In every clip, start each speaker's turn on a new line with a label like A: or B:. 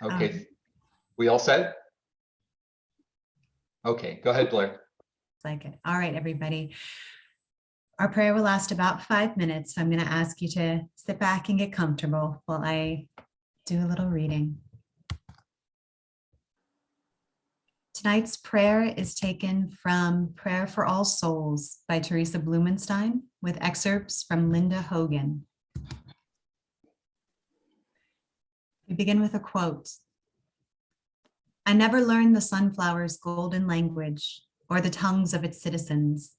A: Okay, we all set? Okay, go ahead, Blair.
B: Like it. All right, everybody. Our prayer will last about 5 minutes. So I'm going to ask you to sit back and get comfortable while I do a little reading. Tonight's prayer is taken from Prayer for All Souls by Teresa Blumenstein with excerpts from Linda Hogan. We begin with a quote. I never learned the sunflower's golden language or the tongues of its citizens.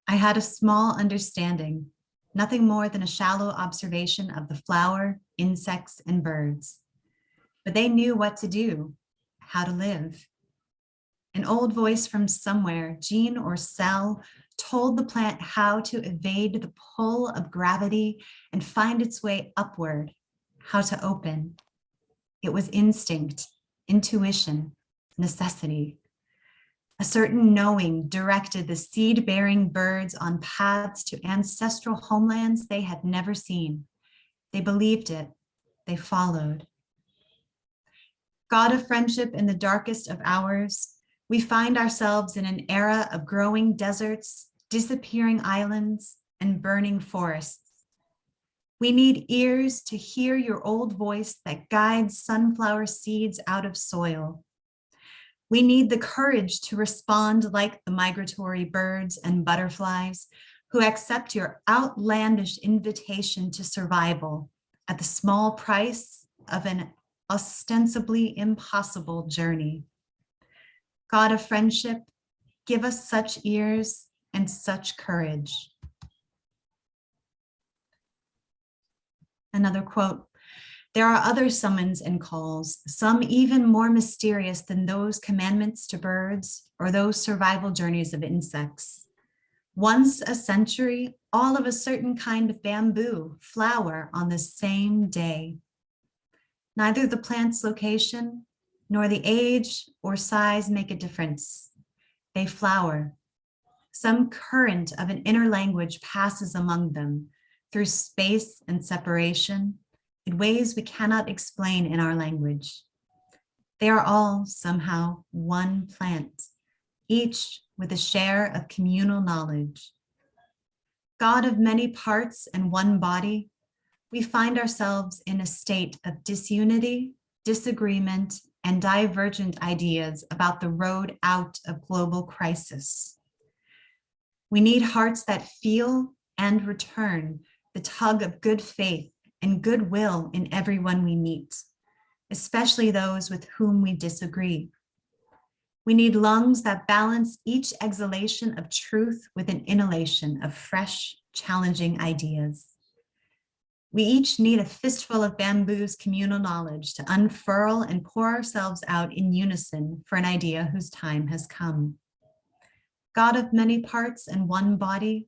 B: I had a small understanding, nothing more than a shallow observation of the flower, insects, and birds. But they knew what to do, how to live. An old voice from somewhere, gene or cell, told the plant how to evade the pull of gravity and find its way upward, how to open. It was instinct, intuition, necessity. A certain knowing directed the seed-bearing birds on paths to ancestral homelands they had never seen. They believed it. They followed. God of friendship in the darkest of hours, we find ourselves in an era of growing deserts, disappearing islands, and burning forests. We need ears to hear your old voice that guides sunflower seeds out of soil. We need the courage to respond like the migratory birds and butterflies who accept your outlandish invitation to survival at the small price of an ostensibly impossible journey. God of friendship, give us such ears and such courage. Another quote. There are other summons and calls, some even more mysterious than those commandments to birds or those survival journeys of insects. Once a century, all of a certain kind of bamboo flower on the same day. Neither the plant's location nor the age or size make a difference. They flower. Some current of an inner language passes among them through space and separation in ways we cannot explain in our language. They are all somehow one plant, each with a share of communal knowledge. God of many parts and one body, we find ourselves in a state of disunity, disagreement, and divergent ideas about the road out of global crisis. We need hearts that feel and return the tug of good faith and goodwill in everyone we meet, especially those with whom we disagree. We need lungs that balance each exhalation of truth with an inhalation of fresh, challenging ideas. We each need a fistful of bamboo's communal knowledge to unfurl and pour ourselves out in unison for an idea whose time has come. God of many parts and one body,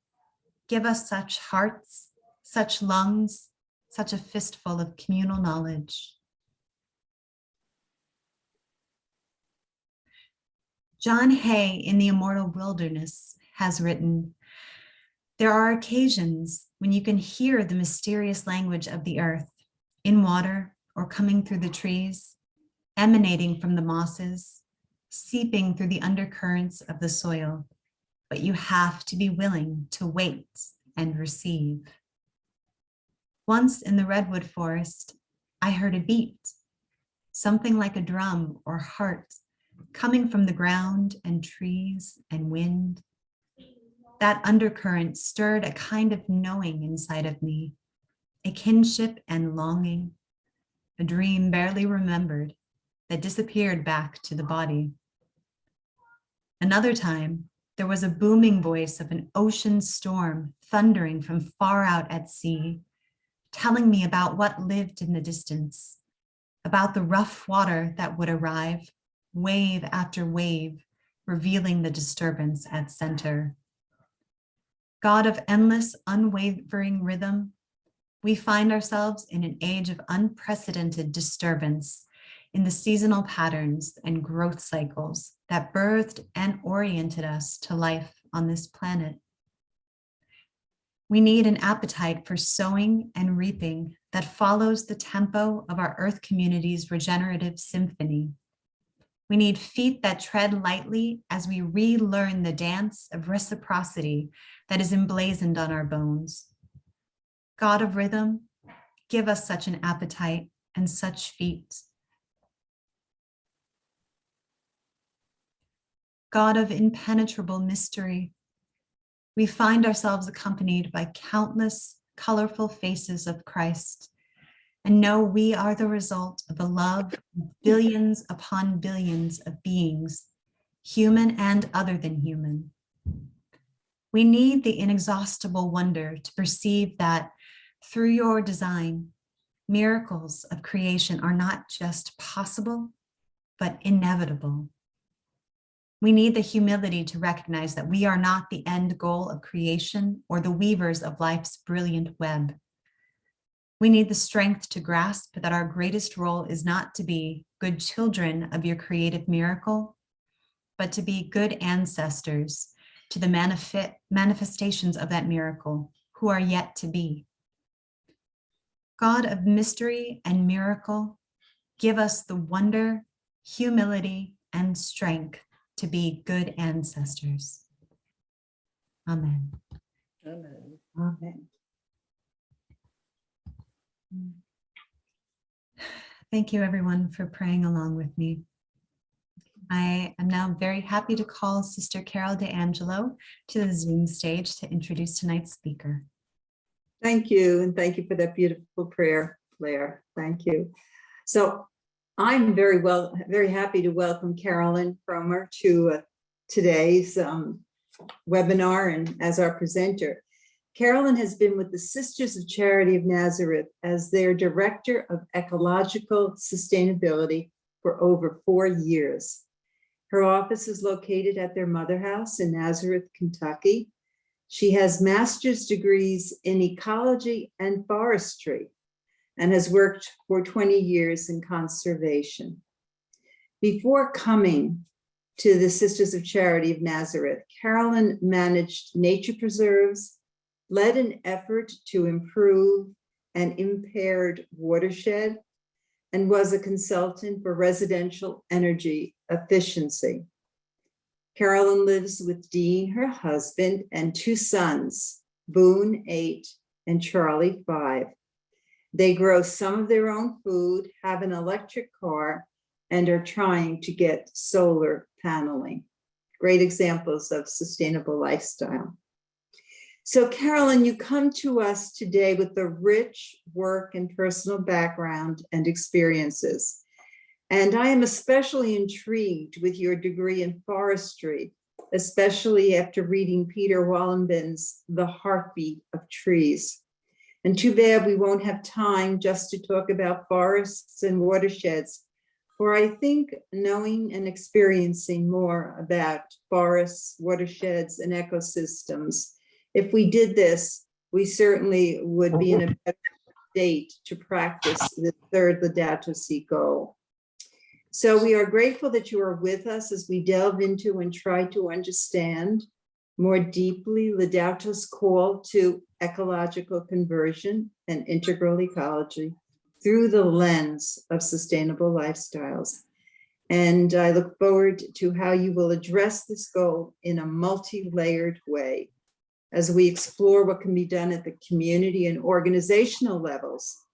B: give us such hearts, such lungs, such a fistful of communal knowledge. John Hay in The Immortal Wilderness has written, there are occasions when you can hear the mysterious language of the earth in water or coming through the trees, emanating from the mosses, seeping through the undercurrents of the soil, but you have to be willing to wait and receive. Once in the redwood forest, I heard a beat, something like a drum or heart coming from the ground and trees and wind. That undercurrent stirred a kind of knowing inside of me, a kinship and longing, a dream barely remembered that disappeared back to the body. Another time, there was a booming voice of an ocean storm thundering from far out at sea, telling me about what lived in the distance, about the rough water that would arrive, wave after wave, revealing the disturbance at center. God of endless, unwavering rhythm, we find ourselves in an age of unprecedented disturbance in the seasonal patterns and growth cycles that birthed and oriented us to life on this planet. We need an appetite for sowing and reaping that follows the tempo of our earth community's regenerative symphony. We need feet that tread lightly as we relearn the dance of reciprocity that is emblazoned on our bones. God of rhythm, give us such an appetite and such feet. God of impenetrable mystery, we find ourselves accompanied by countless colorful faces of Christ and know we are the result of the love of billions upon billions of beings, human and other than human. We need the inexhaustible wonder to perceive that through your design, miracles of creation are not just possible, but inevitable. We need the humility to recognize that we are not the end goal of creation or the weavers of life's brilliant web. We need the strength to grasp that our greatest role is not to be good children of your creative miracle, but to be good ancestors to the manifestations of that miracle who are yet to be. God of mystery and miracle, give us the wonder, humility, and strength to be good ancestors. Amen.
C: Amen.
B: Amen. Thank you, everyone, for praying along with me. I am now very happy to call Sister Carol DeAngelo to the Zoom stage to introduce tonight's speaker.
C: Thank you, and thank you for that beautiful prayer, Claire. Thank you. So I'm very happy to welcome Carolyn Cromer to today's webinar and as our presenter. Carolyn has been with the Sisters of Charity of Nazareth as their Director of Ecological Sustainability for over 4 years. Her office is located at their mother house in Nazareth, Kentucky. She has master's degrees in ecology and forestry and has worked for 20 years in conservation. Before coming to the Sisters of Charity of Nazareth, Carolyn managed nature preserves, led an effort to improve an impaired watershed, and was a consultant for residential energy efficiency. Carolyn lives with Dean, her husband, and 2 sons, Boone, 8, and Charlie, 5. They grow some of their own food, have an electric car, and are trying to get solar paneling. Great examples of sustainable lifestyle. So Carolyn, you come to us today with a rich work and personal background and experiences. And I am especially intrigued with your degree in forestry, especially after reading Peter Wallenben's The Heartbeat of Trees. And too bad we won't have time just to talk about forests and watersheds, for I think knowing and experiencing more about forests, watersheds, and ecosystems, if we did this, we certainly would be in a better state to practice the third Laudato Si goal. So we are grateful that you are with us as we delve into and try to understand more deeply Laudato's call to ecological conversion and integral ecology through the lens of sustainable lifestyles. And I look forward to how you will address this goal in a multi-layered way as we explore what can be done at the community and organizational levels,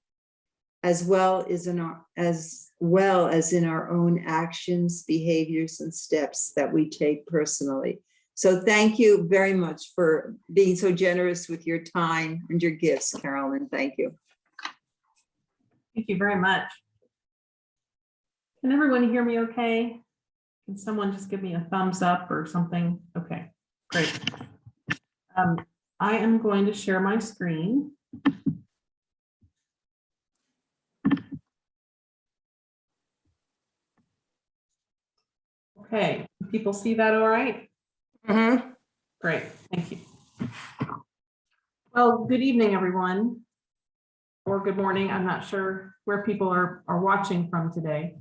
C: as well as in our own actions, behaviors, and steps that we take personally. So thank you very much for being so generous with your time and your gifts, Carolyn. Thank you.
D: Thank you very much. Can everyone hear me okay? Can someone just give me a thumbs up or something? Okay, great. I am going to share my screen. Okay, people see that all right?
C: Mm-hmm.
D: Great, thank you. Well, good evening, everyone, or good morning. I'm not sure where people are watching from today.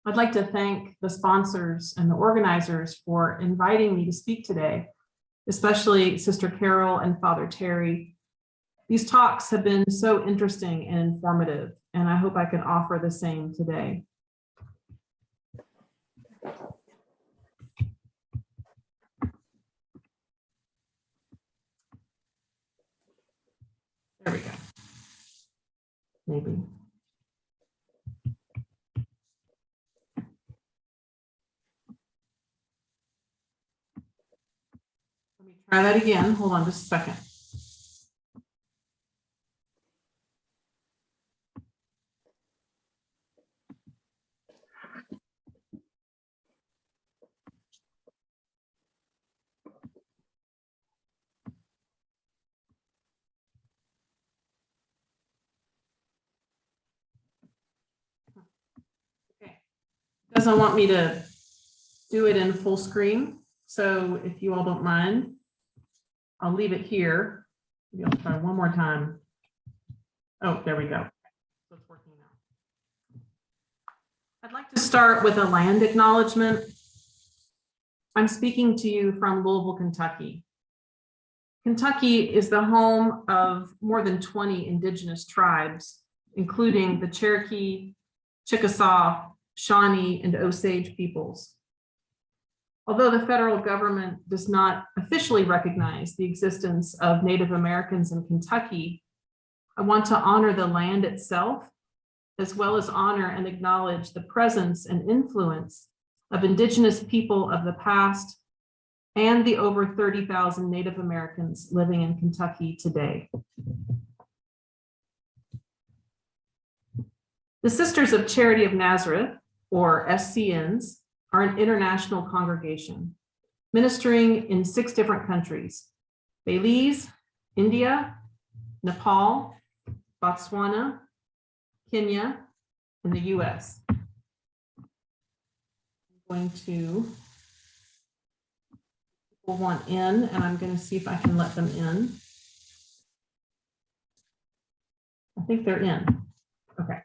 D: I'd like to thank the sponsors and the organizers for inviting me to speak today, especially Sister Carol and Father Terry. These talks have been so interesting and informative, and I hope I can offer the same today. There we go. Maybe. Let me try that again. Hold on just a second. Doesn't want me to do it in full screen. So if you all don't mind, I'll leave it here. Maybe I'll try one more time. Oh, there we go. So it's working now. I'd like to start with a land acknowledgement. I'm speaking to you from Louisville, Kentucky. Kentucky is the home of more than 20 indigenous tribes, including the Cherokee, Chickasaw, Shawnee, and Osage peoples. Although the federal government does not officially recognize the existence of Native Americans in Kentucky, I want to honor the land itself, as well as honor and acknowledge the presence and influence of indigenous people of the past and the over 30,000 Native Americans living in Kentucky today. The Sisters of Charity of Nazareth, or SCNs, are an international congregation ministering in 6 different countries: Belize, India, Nepal, Botswana, Kenya, and the US. I'm going to pull one in, and I'm going to see if I can let them in. I think they're in. Okay.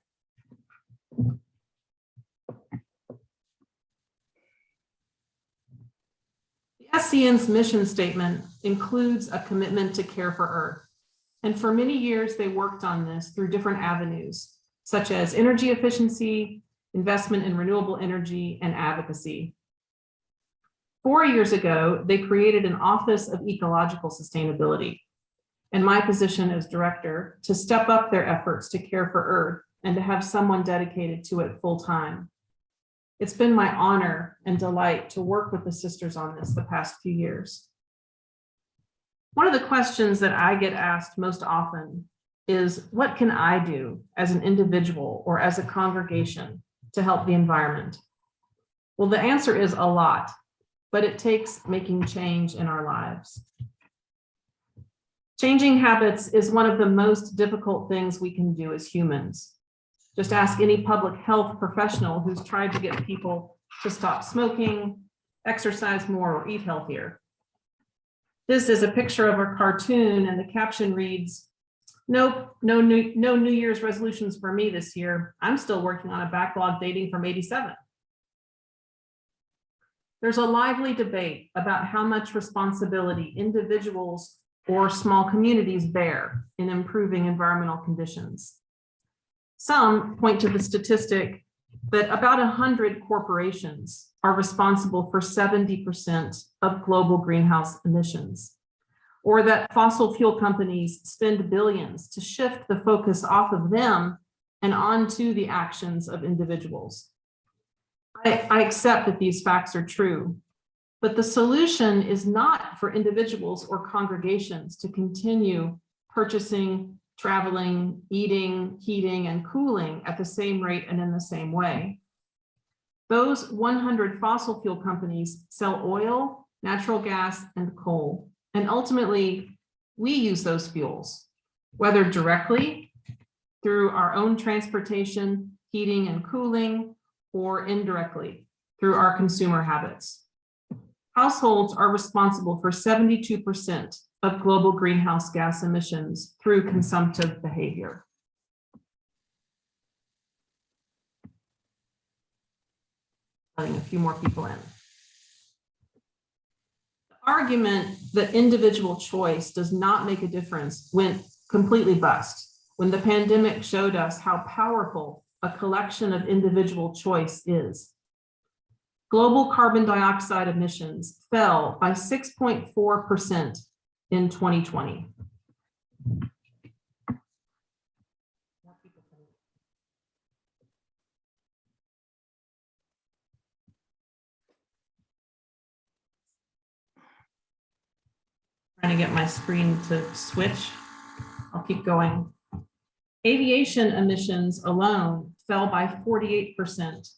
D: SCN's mission statement includes a commitment to care for Earth. And for many years, they worked on this through different avenues, such as energy efficiency, investment in renewable energy, and advocacy. 4 years ago, they created an Office of Ecological Sustainability, and my position as director, to step up their efforts to care for Earth and to have someone dedicated to it full time. It's been my honor and delight to work with the sisters on this the past few years. One of the questions that I get asked most often is, what can I do as an individual or as a congregation to help the environment? Well, the answer is a lot, but it takes making change in our lives. Changing habits is one of the most difficult things we can do as humans. Just ask any public health professional who's tried to get people to stop smoking, exercise more, or eat healthier. This is a picture of a cartoon, and the caption reads, "Nope, no New Year's resolutions for me this year. I'm still working on a backlog dating from '87. There's a lively debate about how much responsibility individuals or small communities bear in improving environmental conditions. Some point to the statistic that about 100 corporations are responsible for 70% of global greenhouse emissions, or that fossil fuel companies spend billions to shift the focus off of them and onto the actions of individuals. I accept that these facts are true, but the solution is not for individuals or congregations to continue purchasing, traveling, eating, heating, and cooling at the same rate and in the same way. Those 100 fossil fuel companies sell oil, natural gas, and coal. And ultimately, we use those fuels, whether directly through our own transportation, heating, and cooling, or indirectly through our consumer habits. Households are responsible for 72% of global greenhouse gas emissions through consumptive behavior. Letting a few more people in. The argument that individual choice does not make a difference completely bust when the pandemic showed us how powerful a collection of individual choice is. Global carbon dioxide emissions fell by 6.4% in 2020. Trying to get my screen to switch. I'll keep going. Aviation emissions alone fell by 48%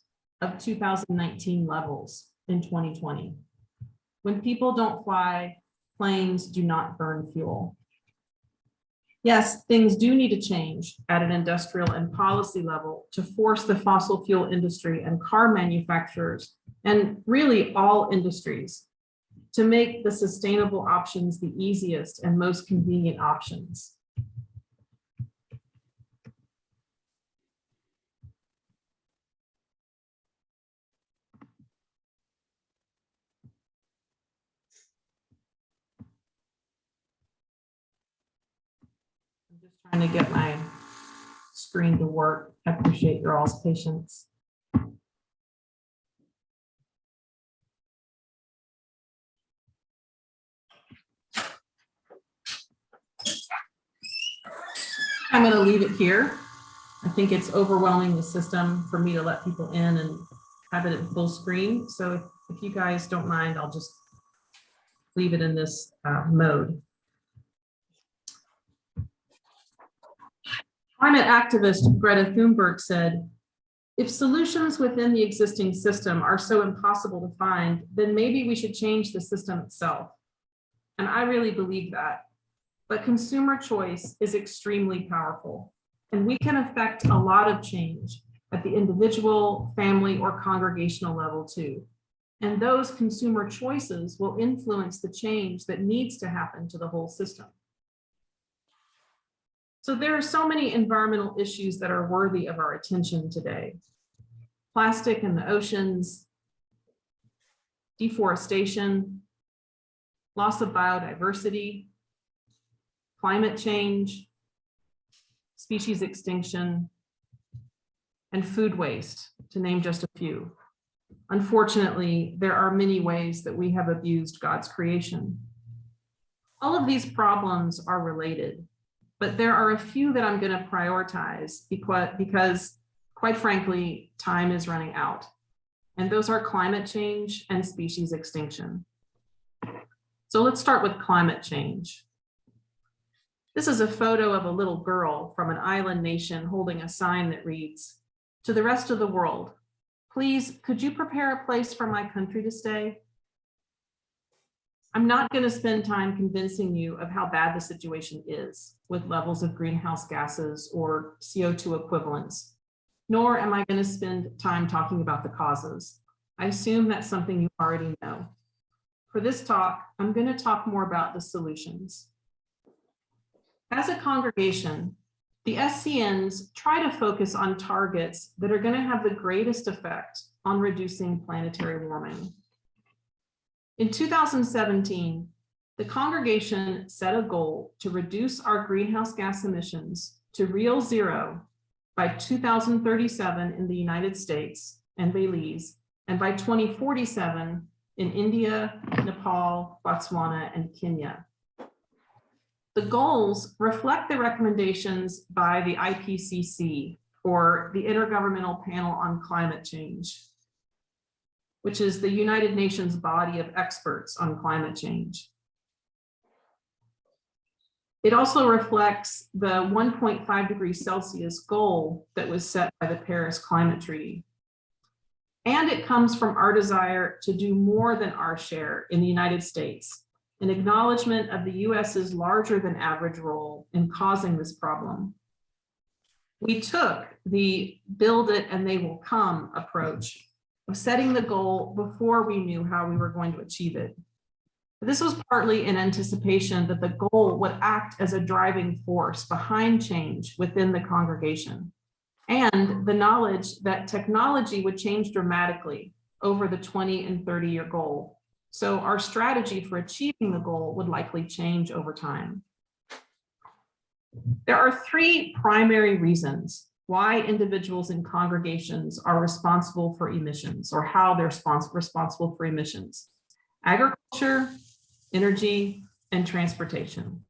D: of 2019 levels in 2020. When people don't fly, planes do not burn fuel. Yes, things do need to change at an industrial and policy level to force the fossil fuel industry and car manufacturers, and really all industries, to make the sustainable options the easiest and most convenient options. I'm just trying to get my screen to work. I appreciate your all's patience. I'm going to leave it here. I think it's overwhelming the system for me to let people in and have it at full screen. So if you guys don't mind, I'll just leave it in this mode. Climate activist Greta Thunberg said, "If solutions within the existing system are so impossible to find, then maybe we should change the system itself." And I really believe that. But consumer choice is extremely powerful, and we can affect a lot of change at the individual, family, or congregational level too. And those consumer choices will influence the change that needs to happen to the whole system. So there are so many environmental issues that are worthy of our attention today. Plastic in the oceans, deforestation, loss of biodiversity, climate change, species extinction, and food waste, to name just a few. Unfortunately, there are many ways that we have abused God's creation. All of these problems are related, but there are a few that I'm going to prioritize because, quite frankly, time is running out. And those are climate change and species extinction. So let's start with climate change. This is a photo of a little girl from an island nation holding a sign that reads, "To the rest of the world, please, could you prepare a place for my country to stay?" I'm not going to spend time convincing you of how bad the situation is with levels of greenhouse gases or CO2 equivalents, nor am I going to spend time talking about the causes. I assume that's something you already know. For this talk, I'm going to talk more about the solutions. As a congregation, the SCNs try to focus on targets that are going to have the greatest effect on reducing planetary warming. In 2017, the congregation set a goal to reduce our greenhouse gas emissions to real zero by 2037 in the United States and Belize, and by 2047 in India, Nepal, Botswana, and Kenya. The goals reflect the recommendations by the IPCC, or the Intergovernmental Panel on Climate Change, which is the United Nations body of experts on climate change. It also reflects the 1.5 degrees Celsius goal that was set by the Paris Climate Treaty. And it comes from our desire to do more than our share in the United States, an acknowledgement of the US's larger than average role in causing this problem. We took the build it and they will come approach of setting the goal before we knew how we were going to achieve it. This was partly in anticipation that the goal would act as a driving force behind change within the congregation, and the knowledge that technology would change dramatically over the 20 and 30-year goal. So our strategy for achieving the goal would likely change over time. There are three primary reasons why individuals and congregations are responsible for emissions, or how they're responsible for emissions: agriculture, energy, and transportation.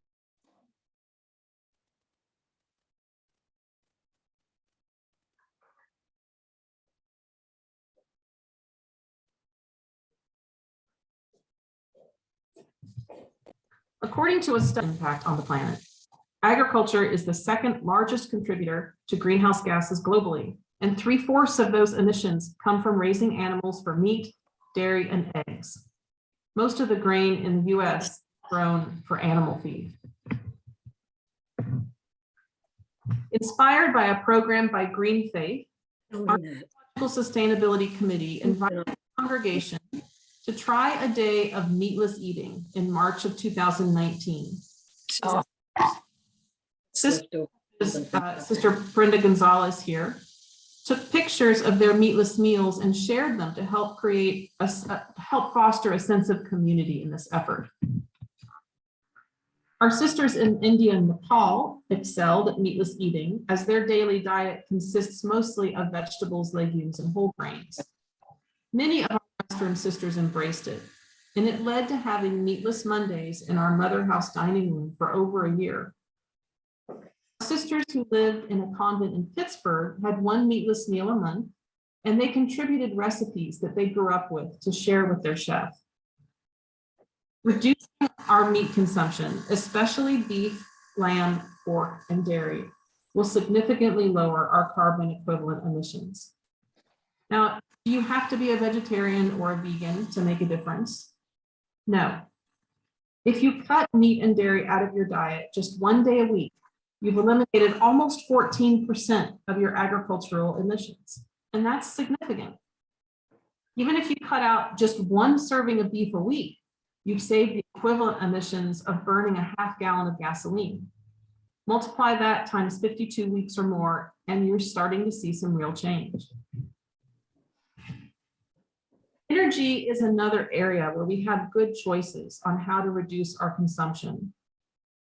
D: According to a study impact on the planet, agriculture is the second largest contributor to greenhouse gases globally, and 3/4 of those emissions come from raising animals for meat, dairy, and eggs. Most of the grain in the US is grown for animal feed. Inspired by a program by Green Faith, our Ecological Sustainability Committee invited the congregation to try a day of meatless eating in March of 2019. Sister Brenda Gonzalez here took pictures of their meatless meals and shared them to help help foster a sense of community in this effort. Our sisters in India and Nepal excelled at meatless eating, as their daily diet consists mostly of vegetables, legumes, and whole grains. Many of our Western sisters embraced it, and it led to having meatless Mondays in our Mother House dining room for over a year. Sisters who lived in a convent in Pittsburgh had one meatless meal a month, and they contributed recipes that they grew up with to share with their chef. Reducing our meat consumption, especially beef, lamb, pork, and dairy, will significantly lower our carbon equivalent emissions. Now, do you have to be a vegetarian or a vegan to make a difference? No. If you cut meat and dairy out of your diet just one day a week, you've eliminated almost 14% of your agricultural emissions, and that's significant. Even if you cut out just one serving of beef a week, you've saved the equivalent emissions of burning a half gallon of gasoline. Multiply that times 52 weeks or more, and you're starting to see some real change. Energy is another area where we have good choices on how to reduce our consumption.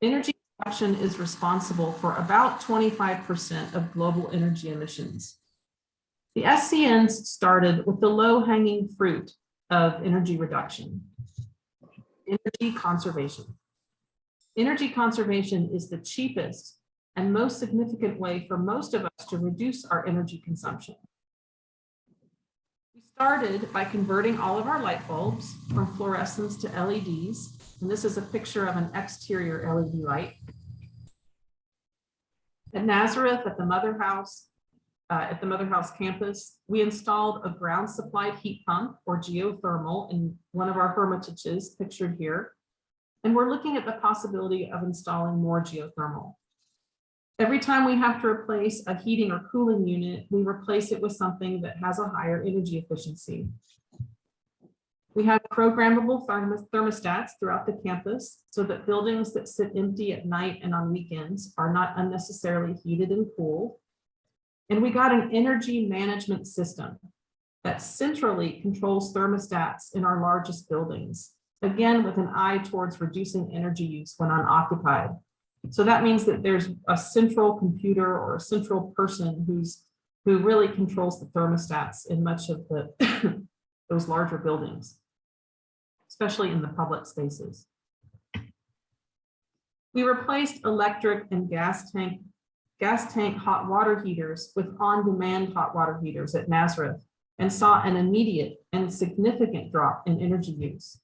D: Energy production is responsible for about 25% of global energy emissions. The SCNs started with the low-hanging fruit of energy reduction: energy conservation. Energy conservation is the cheapest and most significant way for most of us to reduce our energy consumption. We started by converting all of our light bulbs from fluorescents to LEDs, and this is a picture of an exterior LED light. At Nazareth, at the Mother House campus, we installed a ground supplied heat pump, or geothermal, in one of our hermitages pictured here. And we're looking at the possibility of installing more geothermal. Every time we have to replace a heating or cooling unit, we replace it with something that has a higher energy efficiency. We have programmable thermostats throughout the campus so that buildings that sit empty at night and on weekends are not unnecessarily heated and cooled. And we got an energy management system that centrally controls thermostats in our largest buildings, again, with an eye towards reducing energy use when unoccupied. So that means that there's a central computer or a central person who really controls the thermostats in much of those larger buildings, especially in the public spaces. We replaced electric and gas tank hot water heaters with on-demand hot water heaters at Nazareth, and saw an immediate and significant drop in energy use.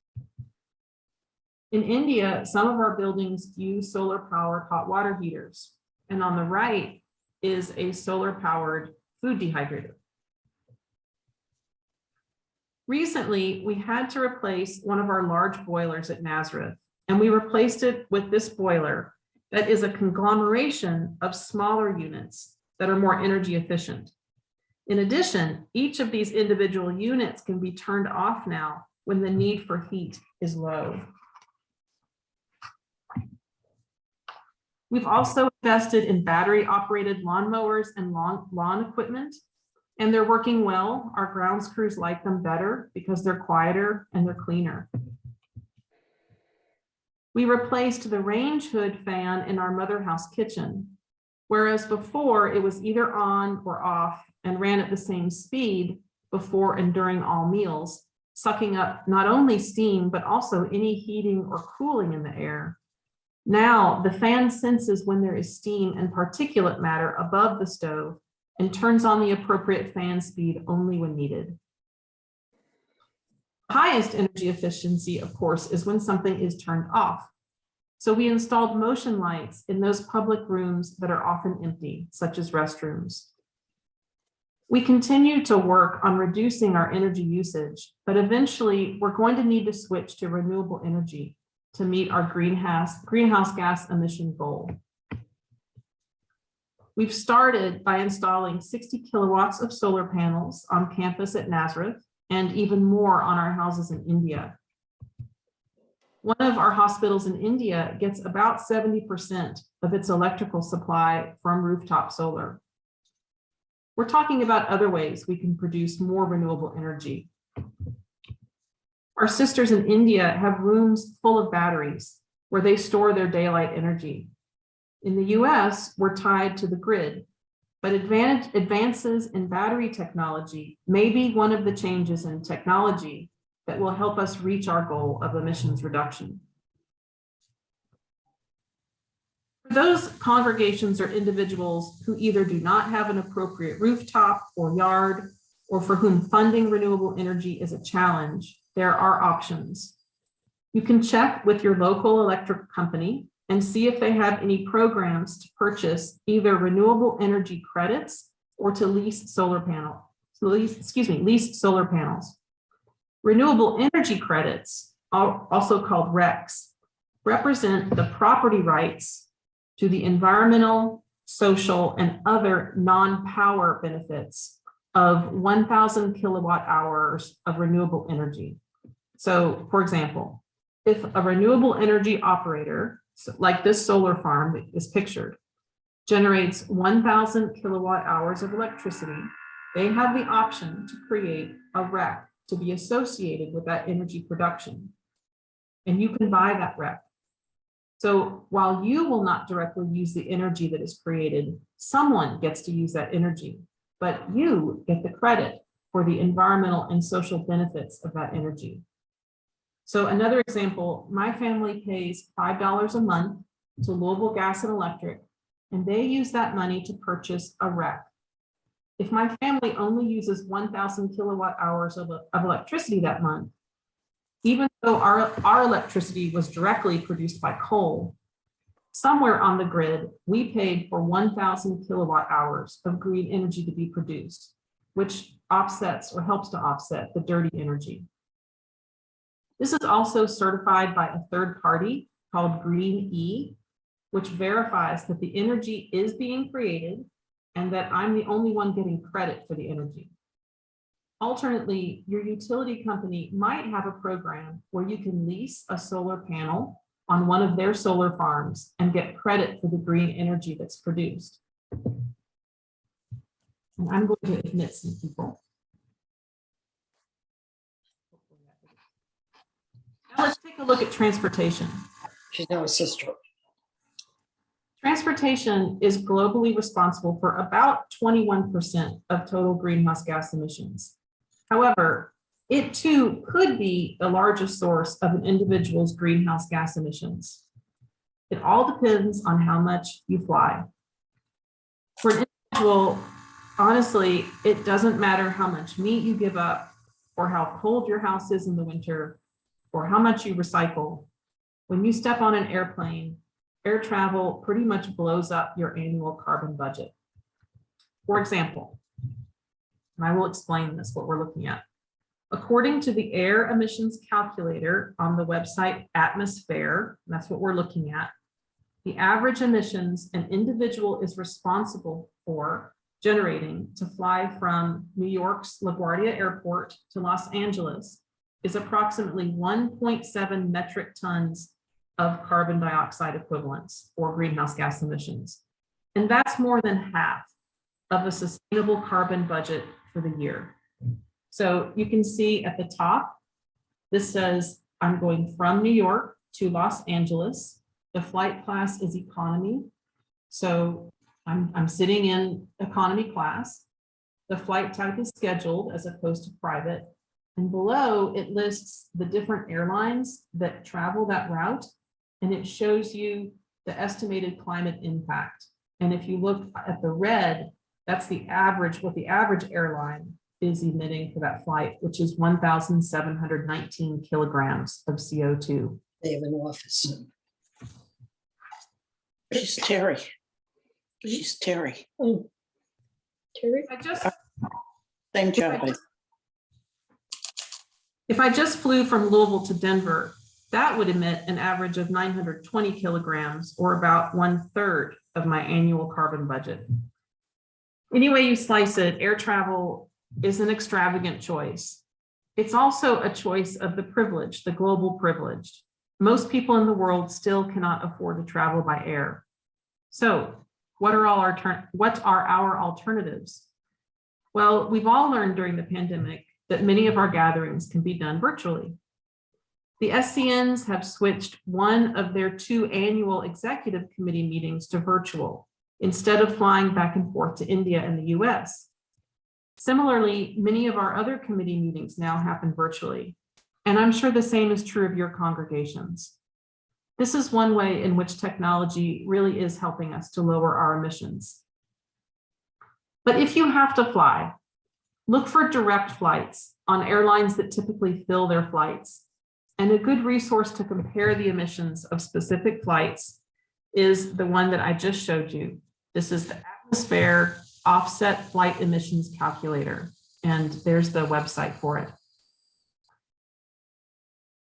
D: In India, some of our buildings use solar-powered hot water heaters, and on the right is a solar-powered food dehydrator. Recently, we had to replace one of our large boilers at Nazareth, and we replaced it with this boiler that is a conglomeration of smaller units that are more energy efficient. In addition, each of these individual units can be turned off now when the need for heat is low. We've also invested in battery-operated lawnmowers and lawn equipment, and they're working well. Our grounds crews like them better because they're quieter and they're cleaner. We replaced the range hood fan in our mother house kitchen, whereas before it was either on or off and ran at the same speed before and during all meals, sucking up not only steam, but also any heating or cooling in the air. Now the fan senses when there is steam and particulate matter above the stove and turns on the appropriate fan speed only when needed. Highest energy efficiency, of course, is when something is turned off. So we installed motion lights in those public rooms that are often empty, such as restrooms. We continue to work on reducing our energy usage, but eventually we're going to need to switch to renewable energy to meet our greenhouse gas emission goal. We've started by installing 60 kilowatts of solar panels on campus at Nazareth and even more on our houses in India. One of our hospitals in India gets about 70% of its electrical supply from rooftop solar. We're talking about other ways we can produce more renewable energy. Our sisters in India have rooms full of batteries where they store their daylight energy. In the US, we're tied to the grid, but advances in battery technology may be one of the changes in technology that will help us reach our goal of emissions reduction. For those congregations or individuals who either do not have an appropriate rooftop or yard, or for whom funding renewable energy is a challenge, there are options. You can check with your local electric company and see if they have any programs to purchase either renewable energy credits or to lease solar panels. Lease solar panels. Renewable energy credits, also called RECs, represent the property rights to the environmental, social, and other non-power benefits of 1,000 kilowatt hours of renewable energy. So, for example, if a renewable energy operator, like this solar farm that is pictured, generates 1,000 kilowatt hours of electricity, they have the option to create a REC to be associated with that energy production. And you can buy that REC. So while you will not directly use the energy that is created, someone gets to use that energy, but you get the credit for the environmental and social benefits of that energy. So another example, my family pays $5 a month to Louisville Gas and Electric, and they use that money to purchase a REC. If my family only uses 1,000 kilowatt hours of electricity that month, even though our electricity was directly produced by coal, somewhere on the grid, we paid for 1,000 kilowatt hours of green energy to be produced, which offsets or helps to offset the dirty energy. This is also certified by a third party called Green E, which verifies that the energy is being created and that I'm the only one getting credit for the energy. Alternately, your utility company might have a program where you can lease a solar panel on one of their solar farms and get credit for the green energy that's produced. And I'm going to admit some people. Now let's take a look at transportation.
E: She's now a sister.
D: Transportation is globally responsible for about 21% of total greenhouse gas emissions. However, it too could be the largest source of an individual's greenhouse gas emissions. It all depends on how much you fly. For an individual, honestly, it doesn't matter how much meat you give up or how cold your house is in the winter or how much you recycle. When you step on an airplane, air travel pretty much blows up your annual carbon budget. For example, and I will explain this, what we're looking at. According to the air emissions calculator on the website Atmosphere, that's what we're looking at, the average emissions an individual is responsible for generating to fly from New York's LaGuardia Airport to Los Angeles is approximately 1.7 metric tons of carbon dioxide equivalents or greenhouse gas emissions. And that's more than half of a sustainable carbon budget for the year. So you can see at the top, this says I'm going from New York to Los Angeles. The flight class is economy. So I'm sitting in economy class. The flight type is scheduled as opposed to private. And below it lists the different airlines that travel that route. And it shows you the estimated climate impact. And if you look at the red, that's the average, what the average airline is emitting for that flight, which is 1,719 kilograms of CO2.
E: They have an office. She's Terry. She's Terry. Oh, Terry. Same job.
D: If I just flew from Louisville to Denver, that would emit an average of 920 kilograms, or about 1/3 of my annual carbon budget. Any way you slice it, air travel is an extravagant choice. It's also a choice of the privileged, the global privileged. Most people in the world still cannot afford to travel by air. So what are our alternatives? Well, we've all learned during the pandemic that many of our gatherings can be done virtually. The SCNs have switched one of their 2 annual executive committee meetings to virtual, instead of flying back and forth to India and the US. Similarly, many of our other committee meetings now happen virtually, and I'm sure the same is true of your congregations. This is one way in which technology really is helping us to lower our emissions. But if you have to fly, look for direct flights on airlines that typically fill their flights. And a good resource to compare the emissions of specific flights is the one that I just showed you. This is the Atmosphere Offset Flight Emissions Calculator, and there's the website for it.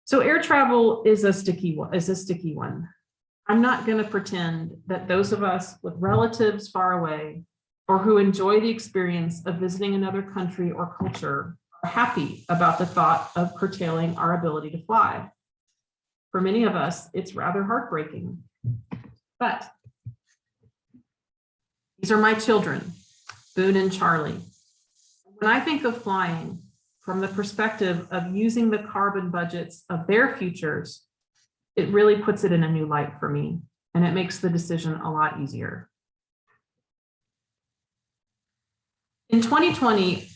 D: So air travel is a sticky one. I'm not going to pretend that those of us with relatives far away or who enjoy the experience of visiting another country or culture are happy about the thought of curtailing our ability to fly. For many of us, it's rather heartbreaking. But these are my children, Boone and Charlie. When I think of flying from the perspective of using the carbon budgets of their futures, it really puts it in a new light for me, and it makes the decision a lot easier. In 2020,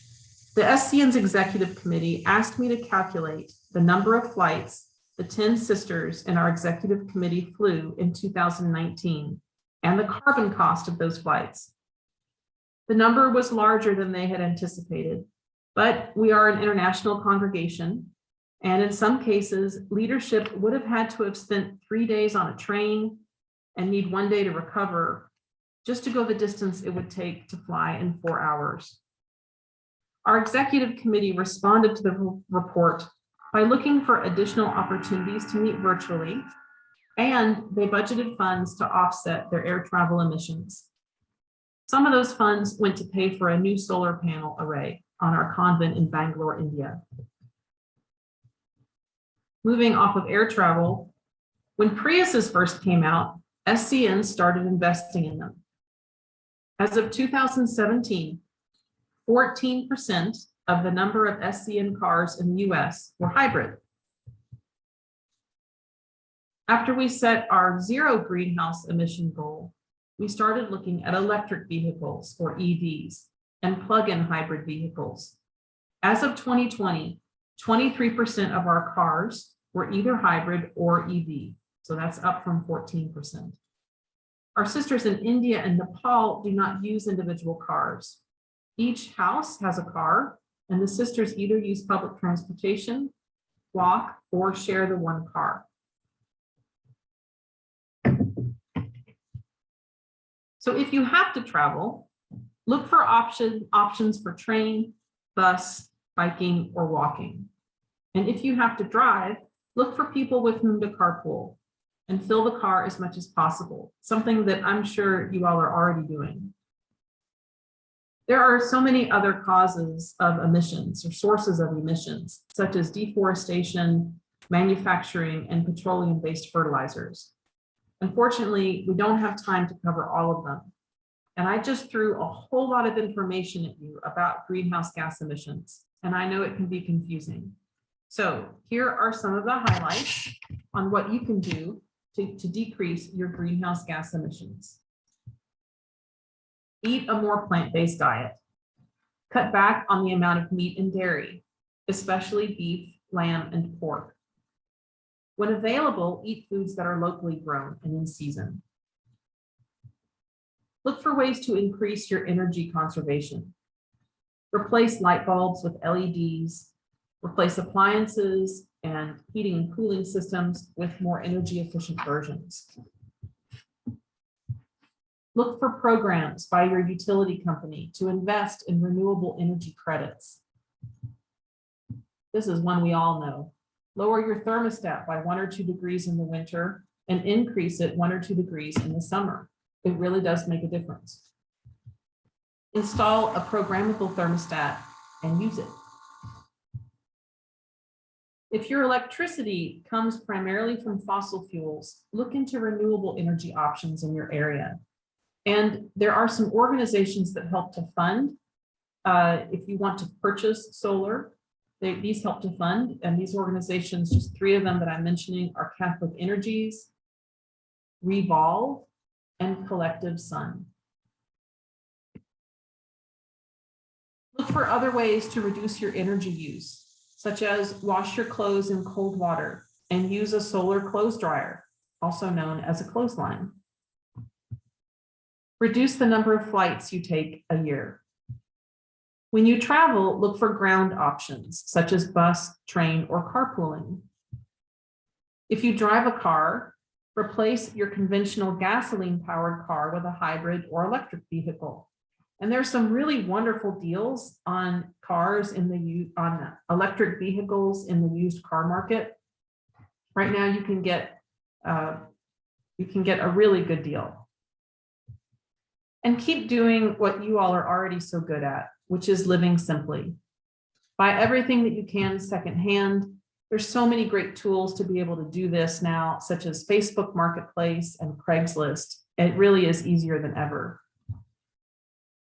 D: the SCN's executive committee asked me to calculate the number of flights the 10 sisters in our executive committee flew in 2019 and the carbon cost of those flights. The number was larger than they had anticipated, but we are an international congregation, and in some cases, leadership would have had to have spent 3 days on a train and need 1 day to recover just to go the distance it would take to fly in 4 hours. Our executive committee responded to the report by looking for additional opportunities to meet virtually, and they budgeted funds to offset their air travel emissions. Some of those funds went to pay for a new solar panel array on our convent in Bangalore, India. Moving off of air travel, when Priuses first came out, SCN started investing in them. As of 2017, 14% of the number of SCN cars in the US were hybrid. After we set our 0 greenhouse emission goal, we started looking at electric vehicles, or EVs, and plug-in hybrid vehicles. As of 2020, 23% of our cars were either hybrid or EV, so that's up from 14%. Our sisters in India and Nepal do not use individual cars. Each house has a car, and the sisters either use public transportation, walk, or share the one car. So if you have to travel, look for options for train, bus, biking, or walking. And if you have to drive, look for people with whom to carpool and fill the car as much as possible, something that I'm sure you all are already doing. There are so many other causes of emissions or sources of emissions, such as deforestation, manufacturing, and petroleum-based fertilizers. Unfortunately, we don't have time to cover all of them. And I just threw a whole lot of information at you about greenhouse gas emissions, and I know it can be confusing. So here are some of the highlights on what you can do to decrease your greenhouse gas emissions. Eat a more plant-based diet. Cut back on the amount of meat and dairy, especially beef, lamb, and pork. When available, eat foods that are locally grown and in season. Look for ways to increase your energy conservation. Replace light bulbs with LEDs, replace appliances and heating and cooling systems with more energy efficient versions. Look for programs by your utility company to invest in renewable energy credits. This is one we all know. Lower your thermostat by 1 or 2 degrees in the winter and increase it 1 or 2 degrees in the summer. It really does make a difference. Install a programmable thermostat and use it. If your electricity comes primarily from fossil fuels, look into renewable energy options in your area. And there are some organizations that help to fund. If you want to purchase solar, these help to fund. And these organizations, just 3 of them that I'm mentioning, are Catholic Energies, Revolve, and Collective Sun. Look for other ways to reduce your energy use, such as wash your clothes in cold water and use a solar clothes dryer, also known as a clothesline. Reduce the number of flights you take a year. When you travel, look for ground options, such as bus, train, or carpooling. If you drive a car, replace your conventional gasoline-powered car with a hybrid or electric vehicle. And there's some really wonderful deals on cars on electric vehicles in the used car market. Right now, you can get a really good deal. And keep doing what you all are already so good at, which is living simply. Buy everything that you can secondhand. There's so many great tools to be able to do this now, such as Facebook Marketplace and Craigslist. It really is easier than ever.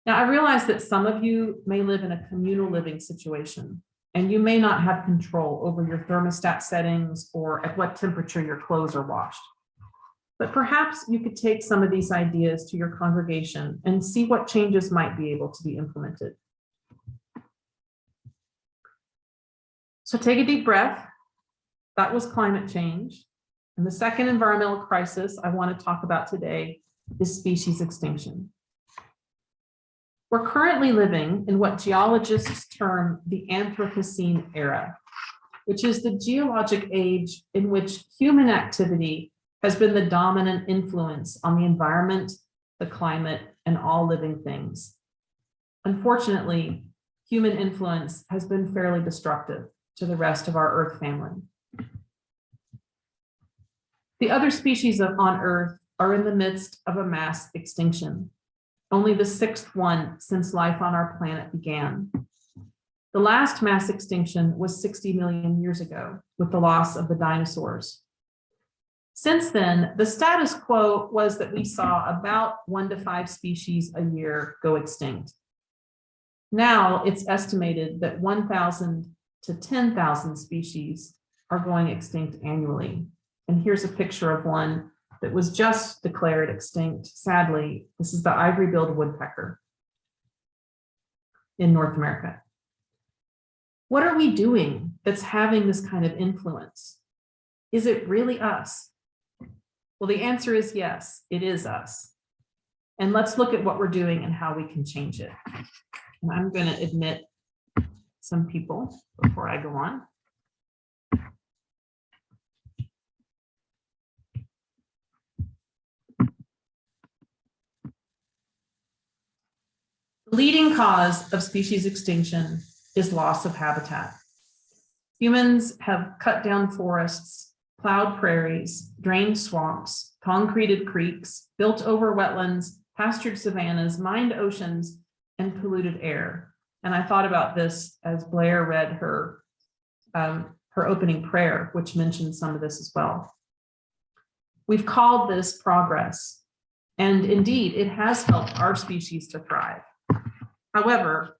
D: Now, I realize that some of you may live in a communal living situation, and you may not have control over your thermostat settings or at what temperature your clothes are washed. But perhaps you could take some of these ideas to your congregation and see what changes might be able to be implemented. So take a deep breath. That was climate change. And the second environmental crisis I want to talk about today is species extinction. We're currently living in what geologists term the Anthropocene era, which is the geologic age in which human activity has been the dominant influence on the environment, the climate, and all living things. Unfortunately, human influence has been fairly destructive to the rest of our Earth family. The other species on Earth are in the midst of a mass extinction, only the 6th one since life on our planet began. The last mass extinction was 60 million years ago with the loss of the dinosaurs. Since then, the status quo was that we saw about 1 to 5 species a year go extinct. Now it's estimated that 1,000 to 10,000 species are going extinct annually. And here's a picture of one that was just declared extinct. Sadly, this is the ivory-billed woodpecker in North America. What are we doing that's having this kind of influence? Is it really us? Well, the answer is yes, it is us. And let's look at what we're doing and how we can change it. And I'm going to admit some people before I go on. The leading cause of species extinction is loss of habitat. Humans have cut down forests, plowed prairies, drained swamps, concreted creeks, built over wetlands, pastured savannas, mined oceans, and polluted air. And I thought about this as Blair read her opening prayer, which mentioned some of this as well. We've called this progress, and indeed, it has helped our species to thrive. However,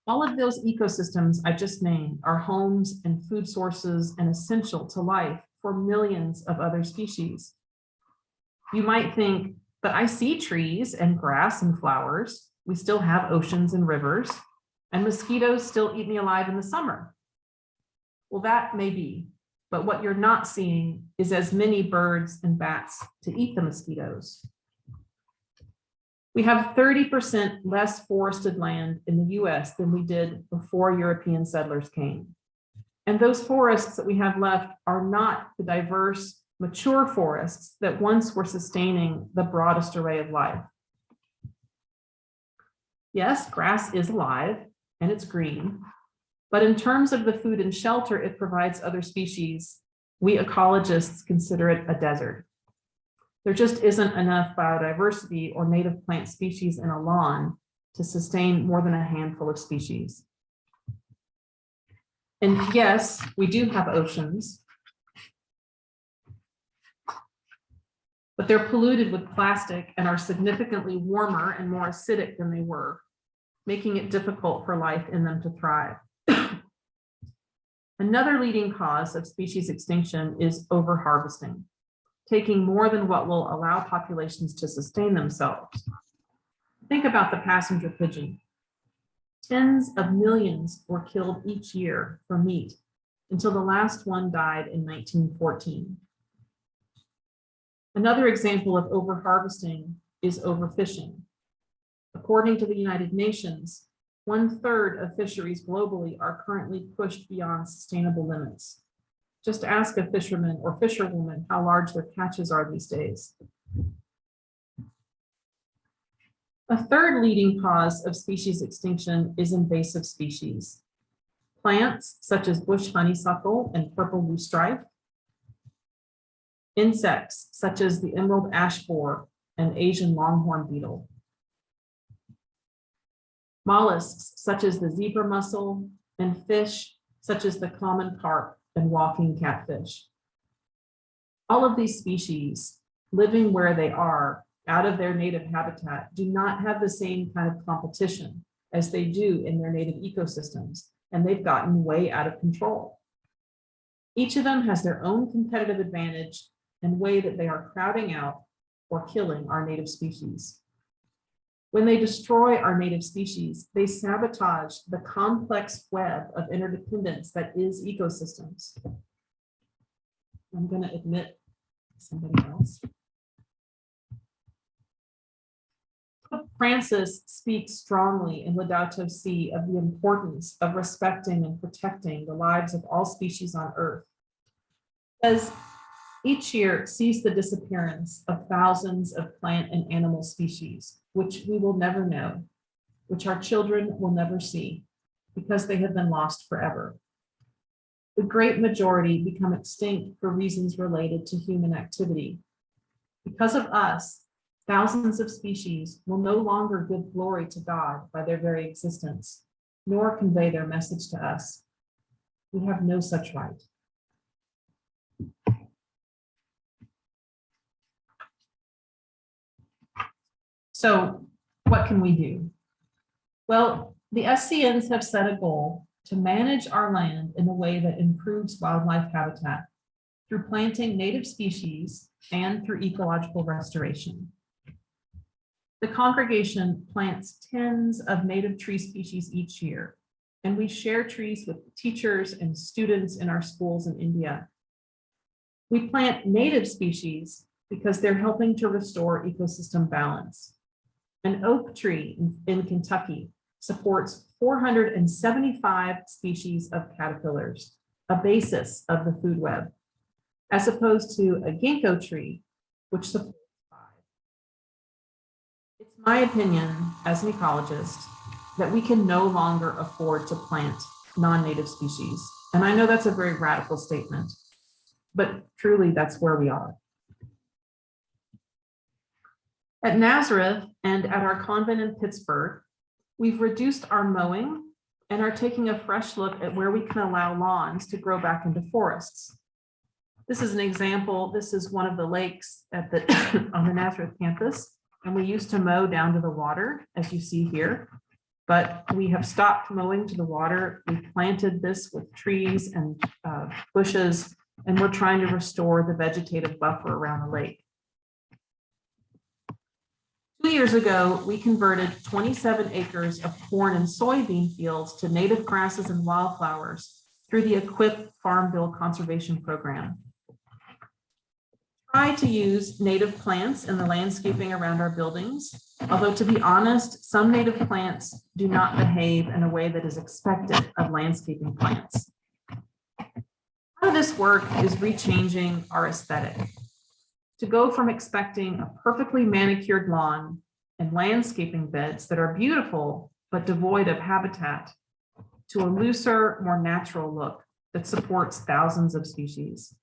D: All of those ecosystems I just named are homes and food sources and essential to life for millions of other species. You might think, but I see trees and grass and flowers. We still have oceans and rivers, and mosquitoes still eat me alive in the summer. Well, that may be, but what you're not seeing is as many birds and bats to eat the mosquitoes. We have 30% less forested land in the US than we did before European settlers came. And those forests that we have left are not the diverse, mature forests that once were sustaining the broadest array of life. Yes, grass is alive and it's green, but in terms of the food and shelter it provides other species, we ecologists consider it a desert. There just isn't enough biodiversity or native plant species in a lawn to sustain more than a handful of species. And yes, we do have oceans, but they're polluted with plastic and are significantly warmer and more acidic than they were, making it difficult for life in them to thrive. Another leading cause of species extinction is overharvesting, taking more than what will allow populations to sustain themselves. Think about the passenger pigeon. Tens of millions were killed each year for meat until the last one died in 1914. Another example of overharvesting is overfishing. According to the United Nations, 1/3 of fisheries globally are currently pushed beyond sustainable limits. Just ask a fisherman or fisherwoman how large their catches are these days. A third leading cause of species extinction is invasive species. Plants such as bush honeysuckle and purple loosestrife. Insects such as the emerald ash borer and Asian longhorn beetle. Mollusks such as the zebra mussel and fish such as the common carp and walking catfish. All of these species living where they are out of their native habitat do not have the same kind of competition as they do in their native ecosystems, and they've gotten way out of control. Each of them has their own competitive advantage and way that they are crowding out or killing our native species. When they destroy our native species, they sabotage the complex web of interdependence that is ecosystems. I'm going to admit somebody else. Pope Francis speaks strongly in Laudato Si of the importance of respecting and protecting the lives of all species on Earth. As each year sees the disappearance of thousands of plant and animal species, which we will never know, which our children will never see, because they have been lost forever. The great majority become extinct for reasons related to human activity. Because of us, thousands of species will no longer give glory to God by their very existence, nor convey their message to us. We have no such right. So what can we do? Well, the SCNs have set a goal to manage our land in a way that improves wildlife habitat through planting native species and through ecological restoration. The congregation plants tens of native tree species each year, and we share trees with teachers and students in our schools in India. We plant native species because they're helping to restore ecosystem balance. An oak tree in Kentucky supports 475 species of caterpillars, a basis of the food web, as opposed to a ginkgo tree, which supports 5. It's my opinion as an ecologist that we can no longer afford to plant non-native species. And I know that's a very radical statement, but truly that's where we are. At Nazareth and at our convent in Pittsburgh, we've reduced our mowing and are taking a fresh look at where we can allow lawns to grow back into forests. This is an example. This is one of the lakes at the on the Nazareth campus, and we used to mow down to the water, as you see here. but we have stopped mowing to the water. We planted this with trees and bushes, and we're trying to restore the vegetative buffer around the lake. 2 years ago, we converted 27 acres of corn and soybean fields to native grasses and wildflowers through the EQIP Farm Bill Conservation Program. Try to use native plants in the landscaping around our buildings, although to be honest, some native plants do not behave in a way that is expected of landscaping plants. Part of this work is rechanging our aesthetic. To go from expecting a perfectly manicured lawn and landscaping beds that are beautiful but devoid of habitat to a looser, more natural look that supports thousands of species.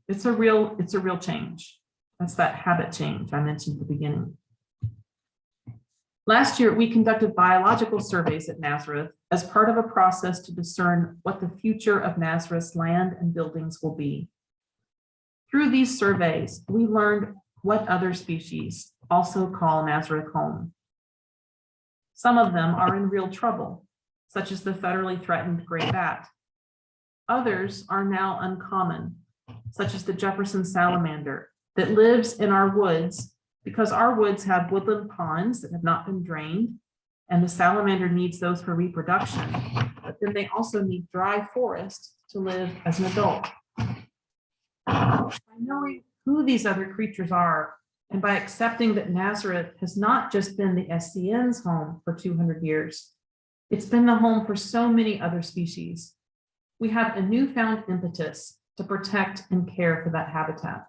D: It's a real change. That's that habit change I mentioned at the beginning. Last year, we conducted biological surveys at Nazareth as part of a process to discern what the future of Nazareth's land and buildings will be. Through these surveys, we learned what other species also call Nazareth home. Some of them are in real trouble, such as the federally threatened gray bat. Others are now uncommon, such as the Jefferson salamander that lives in our woods because our woods have woodland ponds that have not been drained, and the salamander needs those for reproduction, but then they also need dry forest to live as an adult. By knowing who these other creatures are, and by accepting that Nazareth has not just been the SCN's home for 200 years, it's been the home for so many other species. We have a newfound impetus to protect and care for that habitat.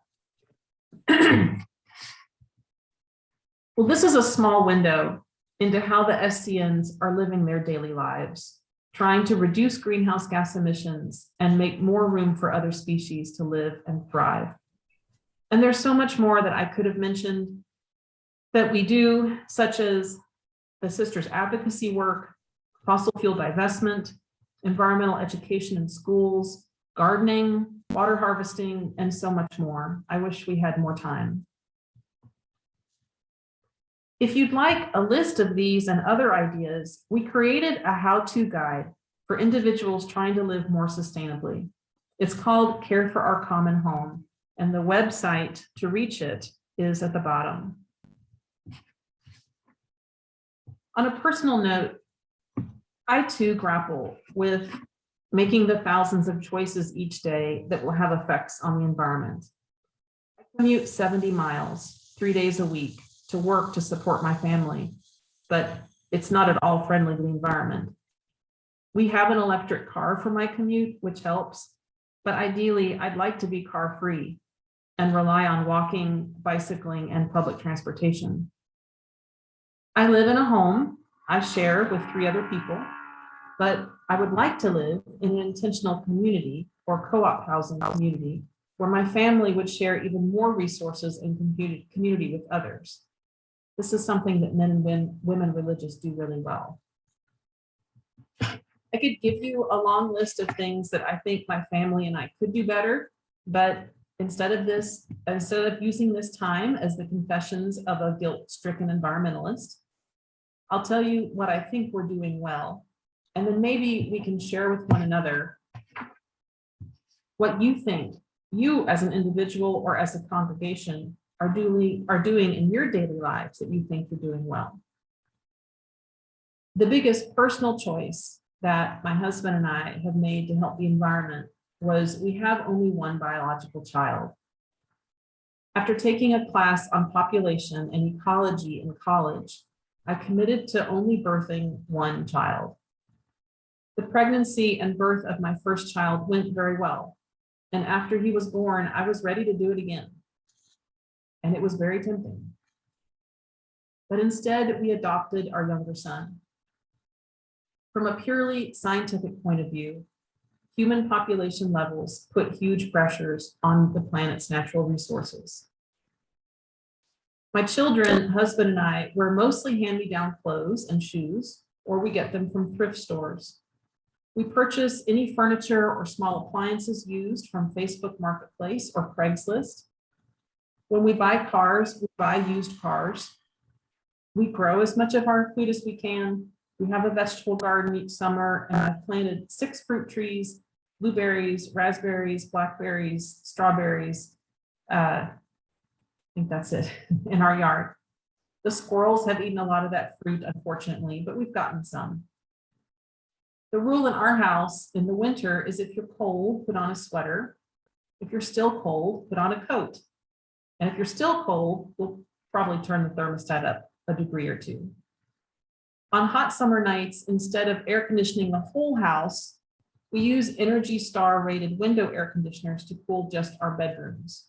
D: Well, this is a small window into how the SCNs are living their daily lives, trying to reduce greenhouse gas emissions and make more room for other species to live and thrive. And there's so much more that I could have mentioned that we do, such as the Sisters advocacy work, fossil fuel divestment, environmental education in schools, gardening, water harvesting, and so much more. I wish we had more time. If you'd like a list of these and other ideas, we created a how-to guide for individuals trying to live more sustainably. It's called Care for Our Common Home, and the website to reach it is at the bottom. On a personal note, I too grapple with making the thousands of choices each day that will have effects on the environment. I commute 70 miles, 3 days a week to work to support my family, but it's not at all friendly to the environment. We have an electric car for my commute, which helps, but ideally I'd like to be car-free and rely on walking, bicycling, and public transportation. I live in a home I share with 3 other people, but I would like to live in an intentional community or co-op housing community where my family would share even more resources and community with others. This is something that men and women religious do really well. I could give you a long list of things that I think my family and I could do better, but instead of using this time as the confessions of a guilt-stricken environmentalist, I'll tell you what I think we're doing well, and then maybe we can share with one another what you think you as an individual or as a congregation are doing in your daily lives that you think you're doing well. The biggest personal choice that my husband and I have made to help the environment was we have only one biological child. After taking a class on population and ecology in college, I committed to only birthing one child. The pregnancy and birth of my first child went very well. And after he was born, I was ready to do it again. And it was very tempting. But instead, we adopted our younger son. From a purely scientific point of view, human population levels put huge pressures on the planet's natural resources. My children, husband, and I wear mostly hand-me-down clothes and shoes, or we get them from thrift stores. We purchase any furniture or small appliances used from Facebook Marketplace or Craigslist. When we buy cars, we buy used cars. We grow as much of our food as we can. We have a vegetable garden each summer, and I've planted 6 fruit trees, blueberries, raspberries, blackberries, strawberries. I think that's it in our yard. The squirrels have eaten a lot of that fruit, unfortunately, but we've gotten some. The rule in our house in the winter is if you're cold, put on a sweater. If you're still cold, put on a coat. And if you're still cold, we'll probably turn the thermostat up a degree or 2. On hot summer nights, instead of air conditioning the whole house, we use Energy Star rated window air conditioners to cool just our bedrooms.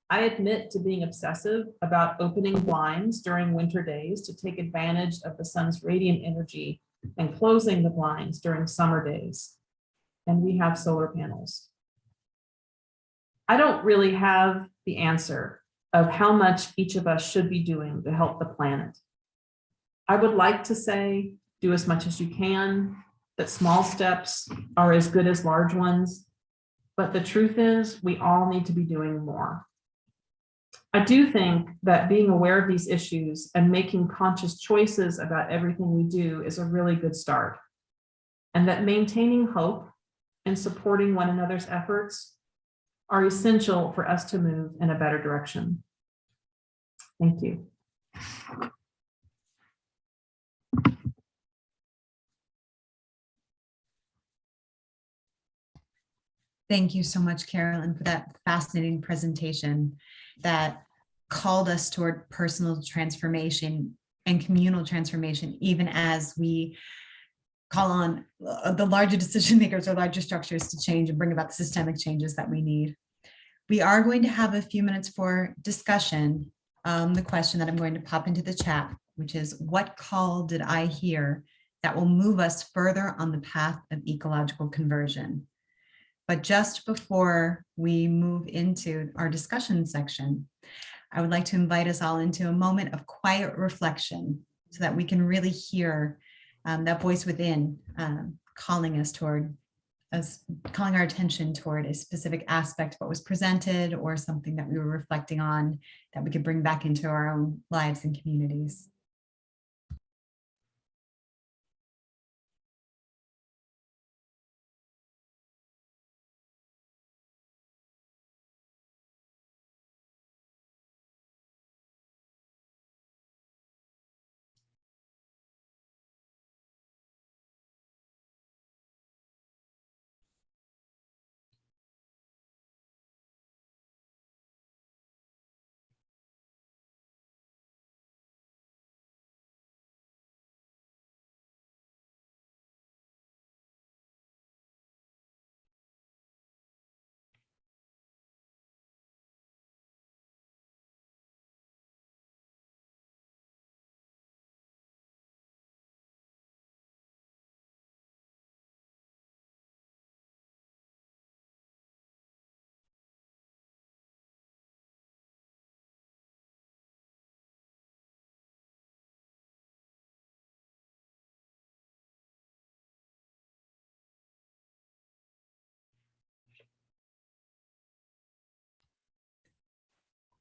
D: I admit to being obsessive about opening blinds during winter days to take advantage of the sun's radiant energy and closing the blinds during summer days. And we have solar panels. I don't really have the answer of how much each of us should be doing to help the planet. I would like to say, do as much as you can, that small steps are as good as large ones. But the truth is, we all need to be doing more. I do think that being aware of these issues and making conscious choices about everything we do is a really good start. And that maintaining hope and supporting one another's efforts are essential for us to move in a better direction. Thank you.
B: Thank you so much, Carolyn, for that fascinating presentation that called us toward personal transformation and communal transformation, even as we call on the larger decision makers or larger structures to change and bring about the systemic changes that we need. We are going to have a few minutes for discussion. The question that I'm going to pop into the chat, which is, what call did I hear that will move us further on the path of ecological conversion? But just before we move into our discussion section, I would like to invite us all into a moment of quiet reflection so that we can really hear that voice within calling us toward us, calling our attention toward a specific aspect of what was presented or something that we were reflecting on that we could bring back into our own lives and communities.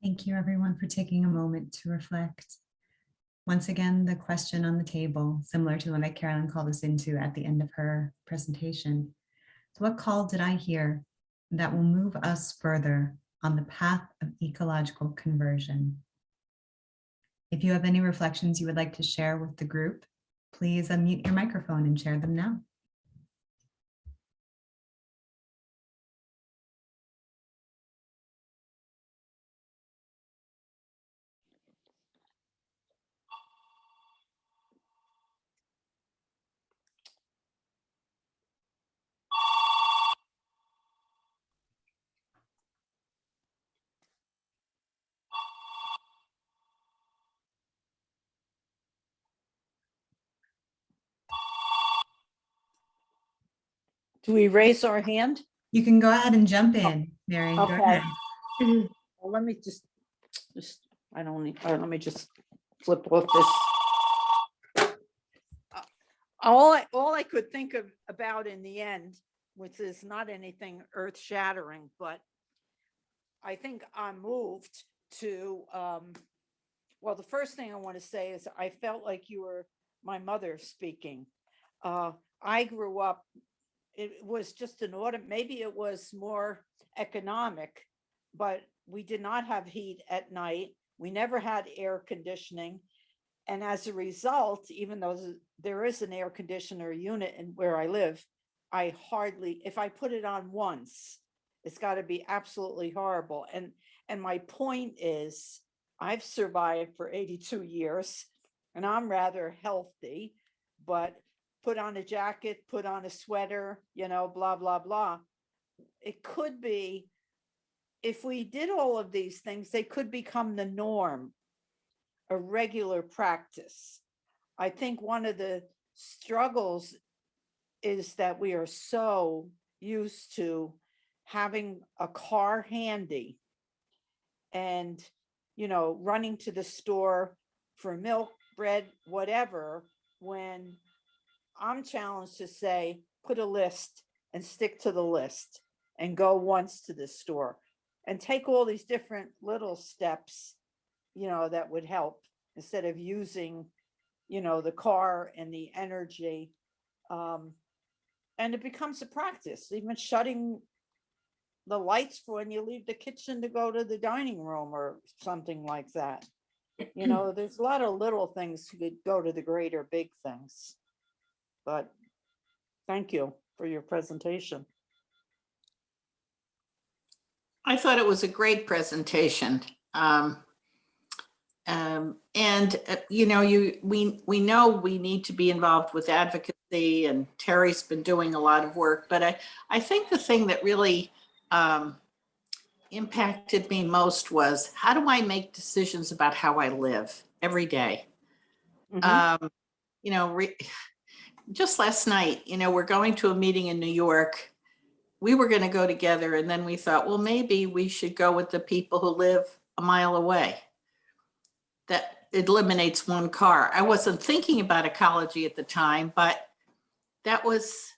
B: Thank you, everyone, for taking a moment to reflect. Once again, the question on the table, similar to the one that Carolyn called us into at the end of her presentation. So what call did I hear that will move us further on the path of ecological conversion? If you have any reflections you would like to share with the group, please unmute your microphone and share them now.
E: Do we raise our hand?
B: You can go ahead and jump in, Mary. Go
E: Okay.
B: ahead.
E: Well, let me just, I don't need, let me just flip off this. All I could think about in the end, which is not anything earth shattering, but I think I'm moved to, well, the first thing I want to say is I felt like you were my mother speaking. I grew up, it was just an maybe it was more economic, but we did not have heat at night. We never had air conditioning. And as a result, even though there is an air conditioner unit in where I live, I hardly, if I put it on once, it's got to be absolutely horrible. And my point is, I've survived for 82 years and I'm rather healthy, but put on a jacket, put on a sweater, you know, blah, blah, blah. It could be, if we did all of these things, they could become the norm, a regular practice. I think one of the struggles is that we are so used to having a car handy and, you know, running to the store for milk, bread, whatever, when I'm challenged to say, put a list and stick to the list and go once to the store and take all these different little steps, you know, that would help instead of using, you know, the car and the energy. And it becomes a practice, even shutting the lights for when you leave the kitchen to go to the dining room or something like that. You know, there's a lot of little things to go to the greater big things. But thank you for your presentation.
F: I thought it was a great presentation. You know, we know we need to be involved with advocacy, and Terry's been doing a lot of work, but I think the thing that really impacted me most was, how do I make decisions about how I live every day?
E: Mhm.
F: You know, just last night, you know, we're going to a meeting in New York. We were going to go together, and then we thought, well, maybe we should go with the people who live a mile away. That eliminates one car. I wasn't thinking about ecology at the time, but that was,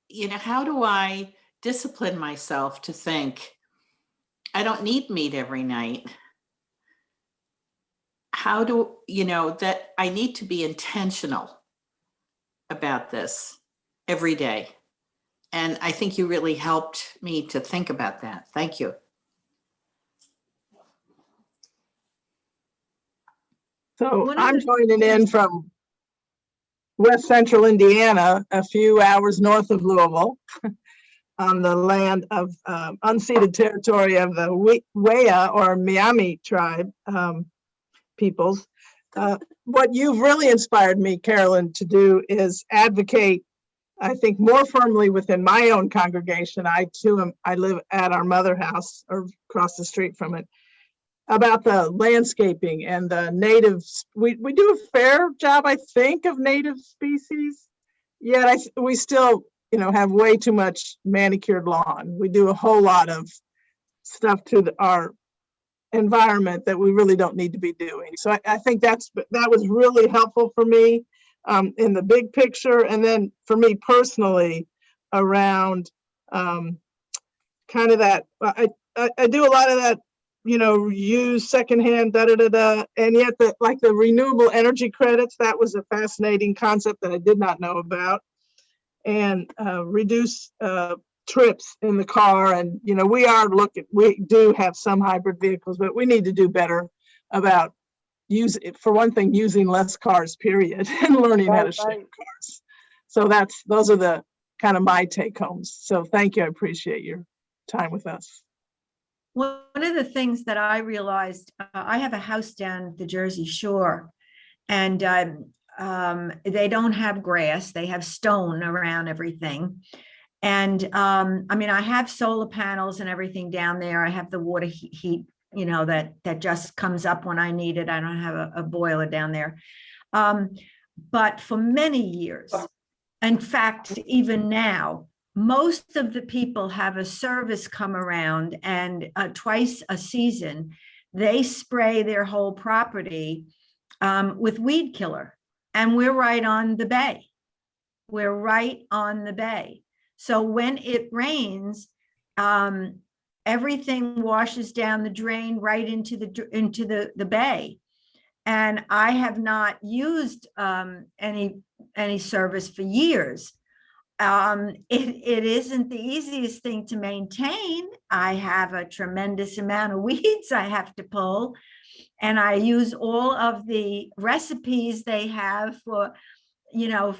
F: you know, how do I discipline myself to think I don't need meat every night? How do, you know, that I need to be intentional about this every day. And I think you really helped me to think about that. Thank you.
G: So
B: One of
G: I'm
B: the
G: joining in from West Central Indiana, a few hours north of Louisville, on the land of unceded territory of the Wea or Miami tribe peoples. What you've really inspired me, Carolyn, to do is advocate, I think, more firmly within my own congregation. I live at our mother house or across the street from it, about the landscaping and the natives. We do a fair job, I think, of native species, yet we still, you know, have way too much manicured lawn. We do a whole lot of stuff to our environment that we really don't need to be doing. So I think that was really helpful for me in the big picture, and then for me personally around kind of that. I do a lot of that, you know, use secondhand, and yet the renewable energy credits, that was a fascinating concept that I did not know about, and reduce trips in the car. And, you know, we do have some hybrid vehicles, but we need to do better about for one thing, using less cars, period, and learning how to share cars. So those are the kind of my take homes. So thank you. I appreciate your time with us.
H: One of the things that I realized, I have a house down the Jersey Shore, and they don't have grass. They have stone around everything. And I mean, I have solar panels and everything down there. I have the water heat, you know, that just comes up when I need it. I don't have a boiler down there. But for many years, in fact, even now, most of the people have a service come around, and twice a season, they spray their whole property with weed killer. And we're right on the bay. We're right on the bay. So when it rains, everything washes down the drain right into the bay. And I have not used any service for years. It isn't the easiest thing to maintain. I have a tremendous amount of weeds I have to pull. And I use all of the recipes they have for,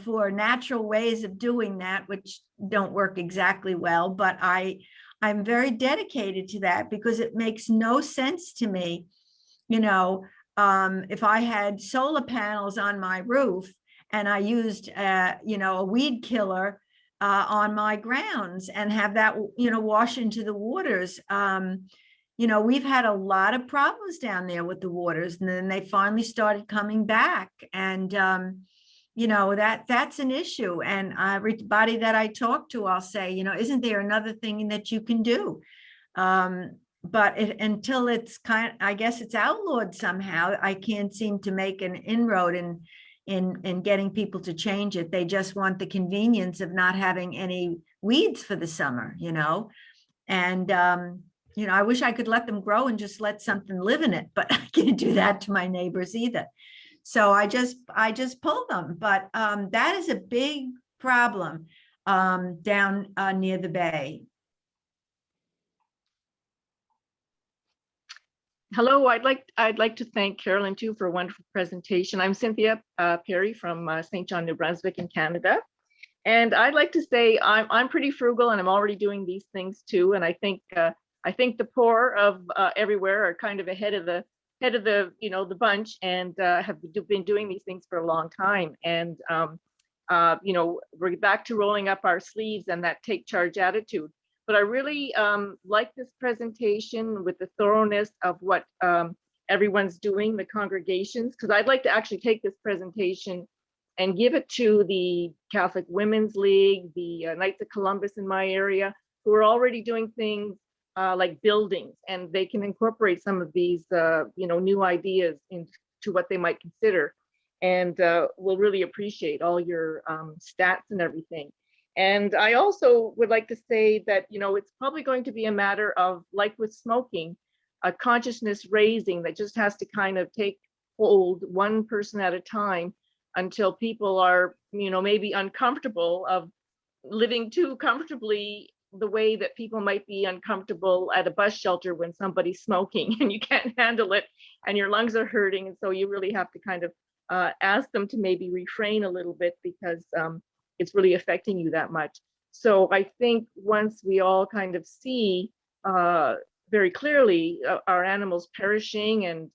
H: for natural ways of doing that, which don't work exactly well, but I'm very dedicated to that because it makes no sense to me. If I had solar panels on my roof and I used, a weed killer on my grounds and have that, wash into the waters. We've had a lot of problems down there with the waters, and then they finally started coming back. And, that's an issue. And everybody that I talk to, I'll say, isn't there another thing that you can do? But until it's I guess it's outlawed somehow, I can't seem to make an inroad in getting people to change it. They just want the convenience of not having any weeds for the summer, and I wish I could let them grow and just let something live in it, but I can't do that to my neighbors either. So I just pull them, but that is a big problem down near the bay.
I: Hello, I'd like to thank Carolyn too for a wonderful presentation. I'm Cynthia Perry from St. John, New Brunswick in Canada. And I'd like to say I'm pretty frugal and I'm already doing these things too. And I think the poor of everywhere are kind of ahead of the the bunch and have been doing these things for a long time. And we're back to rolling up our sleeves and that take charge attitude. But I really like this presentation with the thoroughness of what everyone's doing, the congregations, because I'd like to actually take this presentation and give it to the Catholic Women's League, the Knights of Columbus in my area, who are already doing things like buildings, and they can incorporate some of these new ideas into what they might consider. And we'll really appreciate all your stats and everything. And I also would like to say that, it's probably going to be a matter of, like with smoking, a consciousness raising that just has to kind of take hold one person at a time until people are, maybe uncomfortable of living too comfortably the way that people might be uncomfortable at a bus shelter when somebody's smoking and you can't handle it and your lungs are hurting. And so you really have to kind of ask them to maybe refrain a little bit because it's really affecting you that much. So I think once we all kind of see very clearly our animals perishing and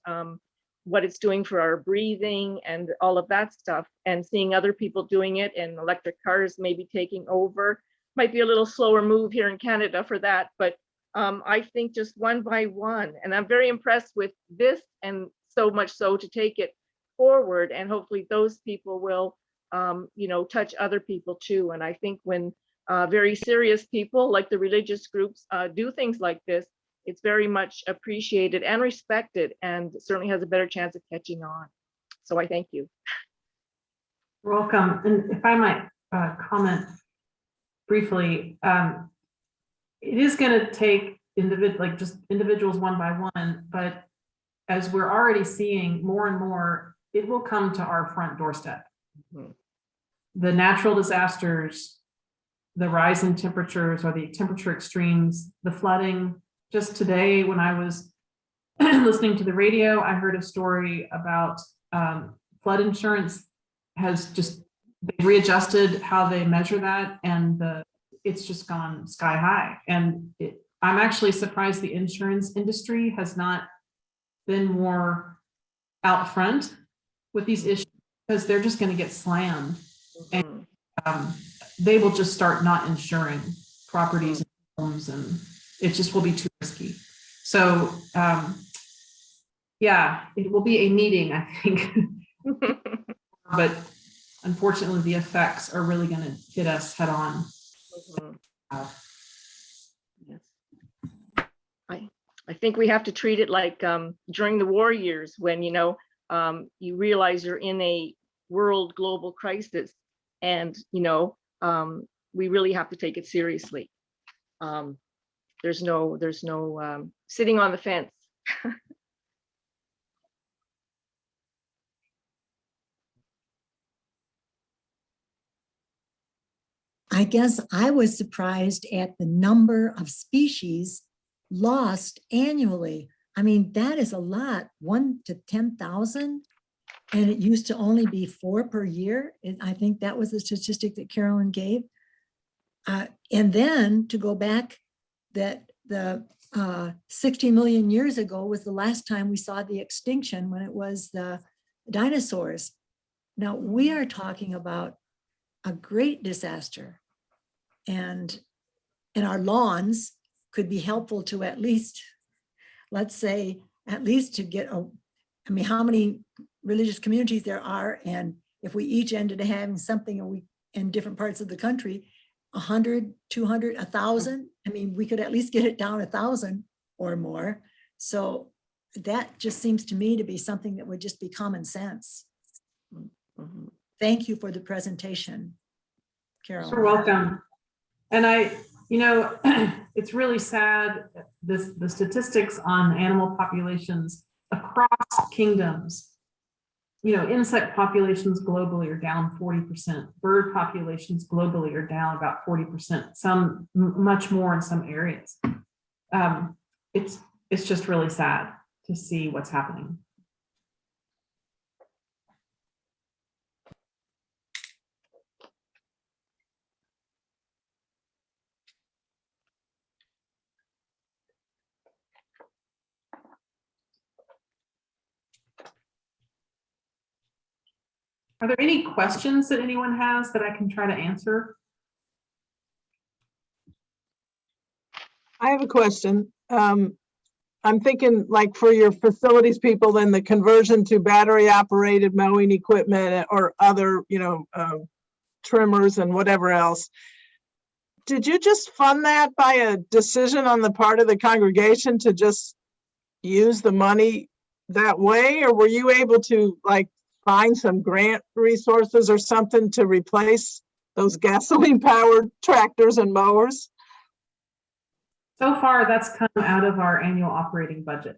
I: what it's doing for our breathing and all of that stuff, and seeing other people doing it and electric cars maybe taking over, might be a little slower move here in Canada for that, but I think just one by one, and I'm very impressed with this, and so much so to take it forward, and hopefully those people will touch other people too. And I think when very serious people like the religious groups do things like this, it's very much appreciated and respected, and certainly has a better chance of catching on. So I thank you.
D: You're welcome. And if I might comment briefly, it is going to take individuals one by one, but as we're already seeing more and more, it will come to our front doorstep. Mm-hmm. The natural disasters, the rise in temperatures or the temperature extremes, the flooding. Just today, when I was listening to the radio, I heard a story about flood insurance has just, they readjusted how they measure that, and it's just gone sky high. And I'm actually surprised the insurance industry has not been more out front with these issues, because they're just going to get slammed. Mm-hmm. And they will just start not insuring properties and homes, and it just will be too risky. So yeah, it will be a meeting, I think. But unfortunately, the effects are really going to hit us head on. Mm-hmm.
I: Yes. I think we have to treat it like during the war years, when you realize you're in a world global crisis, and we really have to take it seriously. There's no sitting on the fence.
J: I guess I was surprised at the number of species lost annually. I mean, that is a lot, 1 to 10,000. And it used to only be 4 per year. And I think that was the statistic that Carolyn gave. And then to go back, that the 60 million years ago was the last time we saw the extinction, when it was the dinosaurs. Now we are talking about a great disaster, and our lawns could be helpful to at least, let's say, at least to get a, I mean, how many religious communities there are, and if we each ended up having something in different parts of the country, 100, 200, 1,000, I mean, we could at least get it down 1,000 or more. So that just seems to me to be something that would just be common sense. Thank you for the presentation, Carol.
D: You're welcome. And it's really sad, the statistics on animal populations across kingdoms. Insect populations globally are down 40%. Bird populations globally are down about 40%, some much more in some areas. It's just really sad to see what's happening. Are there any questions that anyone has that I can try to answer?
G: I have a question. I'm thinking, like, for your facilities people, then the conversion to battery operated mowing equipment or other, trimmers and whatever else. Did you just fund that by a decision on the part of the congregation to just use the money that way? Or were you able to, like, find some grant resources or something to replace those gasoline powered tractors and mowers?
D: So far, that's come out of our annual operating budget.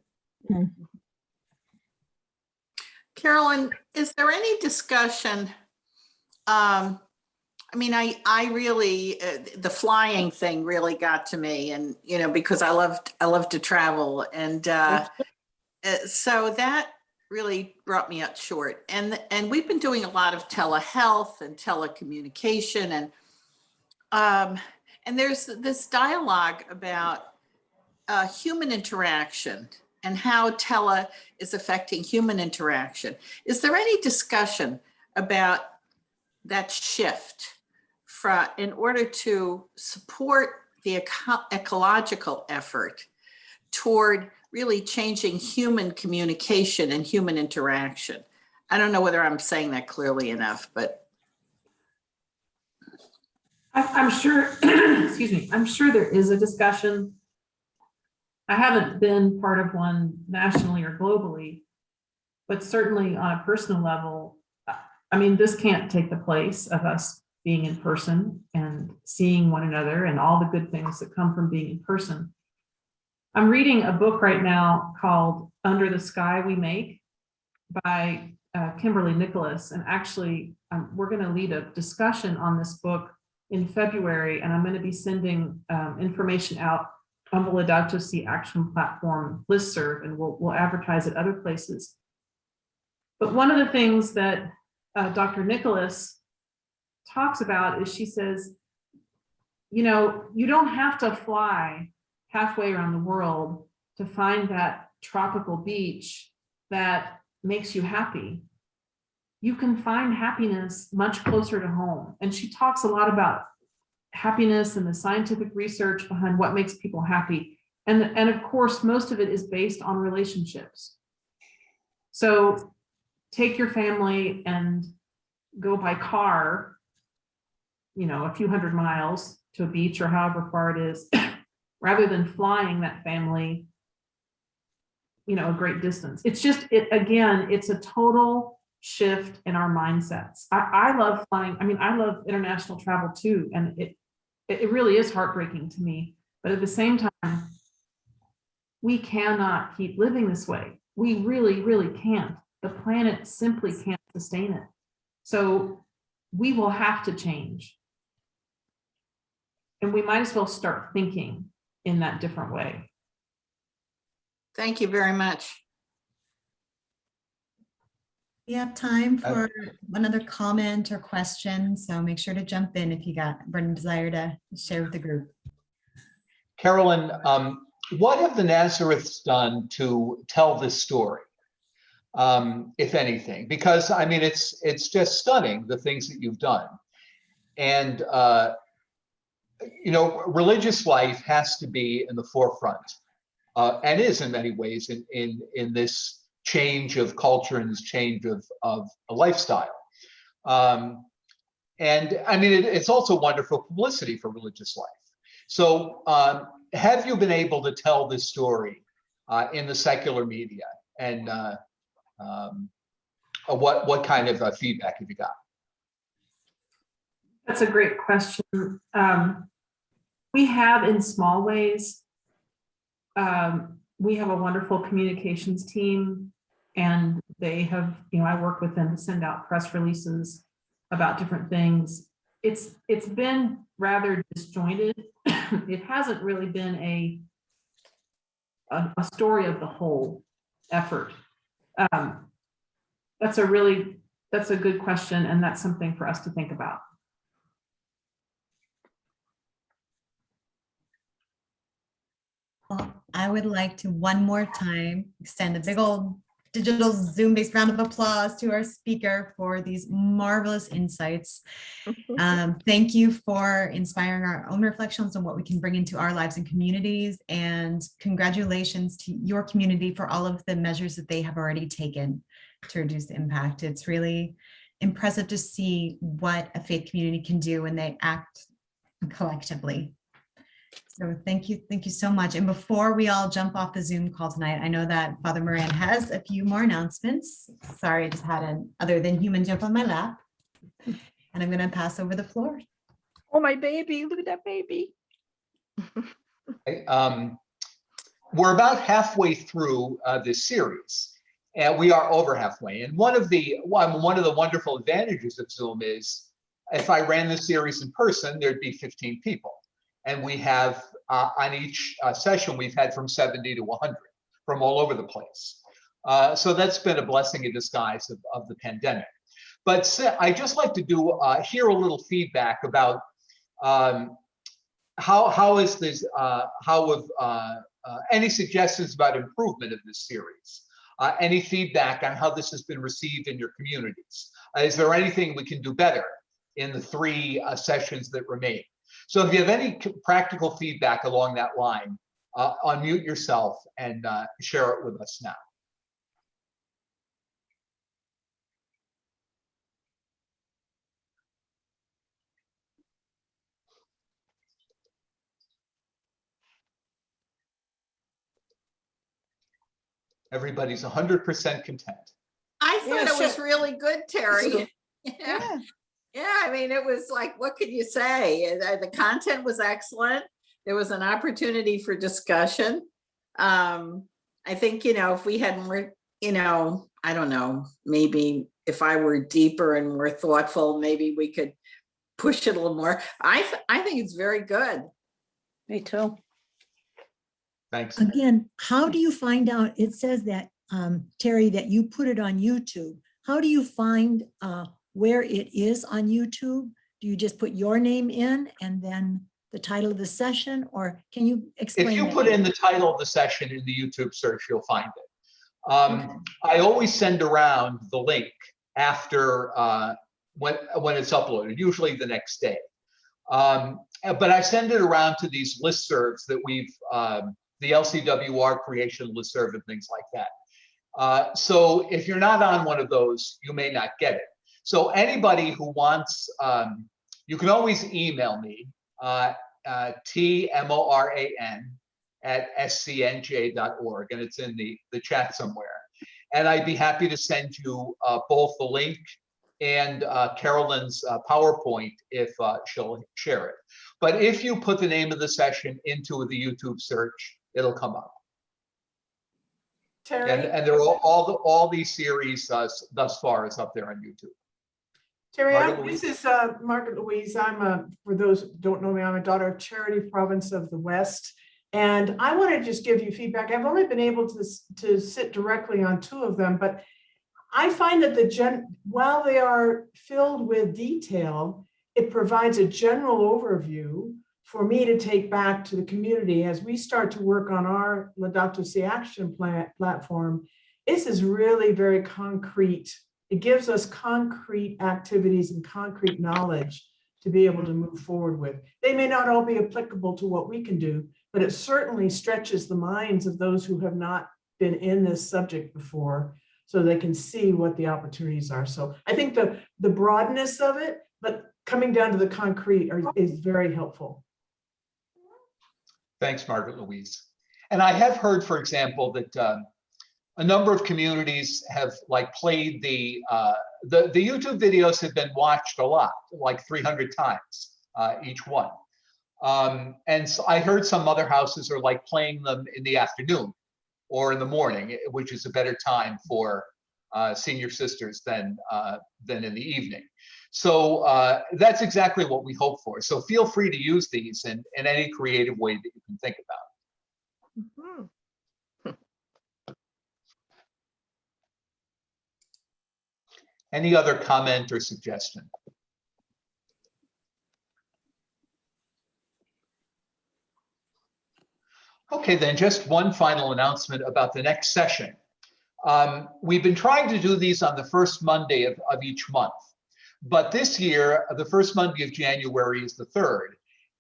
F: Carolyn, is there any discussion? I mean, I really, the flying thing really got to me, and, because I love to travel. And so that really brought me up short. And we've been doing a lot of telehealth and telecommunication, and there's this dialogue about human interaction and how tele is affecting human interaction. Is there any discussion about that shift in order to support the ecological effort toward really changing human communication and human interaction? I don't know whether I'm saying that clearly enough, but.
D: I'm sure, excuse me, I'm sure there is a discussion. I haven't been part of one nationally or globally, but certainly on a personal level, I mean, this can't take the place of us being in person and seeing one another and all the good things that come from being in person. I'm reading a book right now called Under the Sky We Make by Kimberly Nicholas. And actually, we're going to lead a discussion on this book in February, and I'm going to be sending information out on the Laudato Si Action Platform listserv, and we'll advertise at other places. But one of the things that Dr. Nicholas talks about is, she says, you don't have to fly halfway around the world to find that tropical beach that makes you happy. You can find happiness much closer to home. And she talks a lot about happiness and the scientific research behind what makes people happy. And of course, most of it is based on relationships. So take your family and go by car, a few hundred miles to a beach or however far it is, rather than flying that family, a great distance. It's just, it's a total shift in our mindsets. I love flying. I mean, I love international travel too. And it really is heartbreaking to me. But at the same time, we cannot keep living this way. We really, really can't. The planet simply can't sustain it. So we will have to change. And we might as well start thinking in that different way.
F: Thank you very much.
B: We have time for another comment or question, so make sure to jump in if you got burning desire to share with the group.
A: Carolyn, what have the Nazareths done to tell this story, if anything? Because I mean, it's just stunning, the things that you've done. And you know, religious life has to be in the forefront, and is in many ways in this change of culture and this change of a lifestyle. And I mean, it's also wonderful publicity for religious life. So have you been able to tell this story in the secular media? And what kind of feedback have you got?
D: That's a great question. We have in small ways. We have a wonderful communications team, and they have, you know, I work with them to send out press releases about different things. It's been rather disjointed. It hasn't really been a story of the whole effort. That's a good question, and that's something for us to think about.
B: Well, I would like to one more time extend a big old digital Zoom-based round of applause to our speaker for these marvelous insights. Thank you for inspiring our own reflections on what we can bring into our lives and communities, and congratulations to your community for all of the measures that they have already taken to reduce the impact. It's really impressive to see what a faith community can do when they act collectively. So thank you so much. And before we all jump off the Zoom call tonight, I know that Father Moran has a few more announcements. Sorry, I just had an other than human jump on my lap. And I'm going to pass over the floor.
E: Oh, my baby, look at that baby.
A: We're about halfway through this series, and we are over halfway. And one of the wonderful advantages of Zoom is, if I ran this series in person, there'd be 15 people. And we have, on each session, we've had from 70 to 100 from all over the place. So that's been a blessing in disguise of the pandemic. But I just like to hear a little feedback about how is this, any suggestions about improvement of this series? Any feedback on how this has been received in your communities? Is there anything we can do better in the 3 sessions that remain? So if you have any practical feedback along that line, unmute yourself and share it with us now. Everybody's 100% content.
F: I thought
E: Yeah,
F: it was
E: sure.
F: really good, Terry.
E: Yeah.
F: Yeah, I mean, it was like, what could you say? The content was excellent. There was an opportunity for discussion. I think, you know, if we had more, you know, I don't know, maybe if I were deeper and more thoughtful, maybe we could push it a little more. I think it's very good.
E: Me too.
A: Thanks.
J: Again, how do you find out? It says that, Terry, that you put it on YouTube. How do you find where it is on YouTube? Do you just put your name in and then the title of the session, or can you explain?
A: If you
J: that?
A: put in the title of the session in the YouTube search, you'll find it. I always send around the link after when it's uploaded, usually the next day. But I send it around to these listservs that we've, the LCWR creation listserv and things like that. So if you're not on one of those, you may not get it. So anybody who wants, you can always email me, tmoran@scnj.org, and it's in the chat somewhere. And I'd be happy to send you both the link and Carolyn's PowerPoint if she'll share it. But if you put the name of the session into the YouTube search, it'll come up.
F: Terry?
A: And there are all these series thus far is up there on YouTube.
K: Terry,
A: Margaret
K: this
A: Louise?
K: is Margaret Louise. For those who don't know me, I'm a daughter of Charity Province of the West. And I want to just give you feedback. I've only been able to sit directly on 2 of them, but I find that while they are filled with detail, it provides a general overview for me to take back to the community as we start to work on our Laudato Si Action platform. This is really very concrete. It gives us concrete activities and concrete knowledge to be able to move forward with. They may not all be applicable to what we can do, but it certainly stretches the minds of those who have not been in this subject before, so they can see what the opportunities are. So I think the broadness of it, but coming down to the concrete is very helpful.
A: Thanks, Margaret Louise. And I have heard, for example, that a number of communities have played the YouTube videos have been watched a lot, like 300 times each one. And so I heard some other houses are playing them in the afternoon or in the morning, which is a better time for senior sisters than in the evening. So that's exactly what we hope for. So feel free to use these in any creative way that you can think about. Any other comment or suggestion? Okay, then just one final announcement about the next session. We've been trying to do these on the first Monday of each month, but this year, the first Monday of January is the 3rd.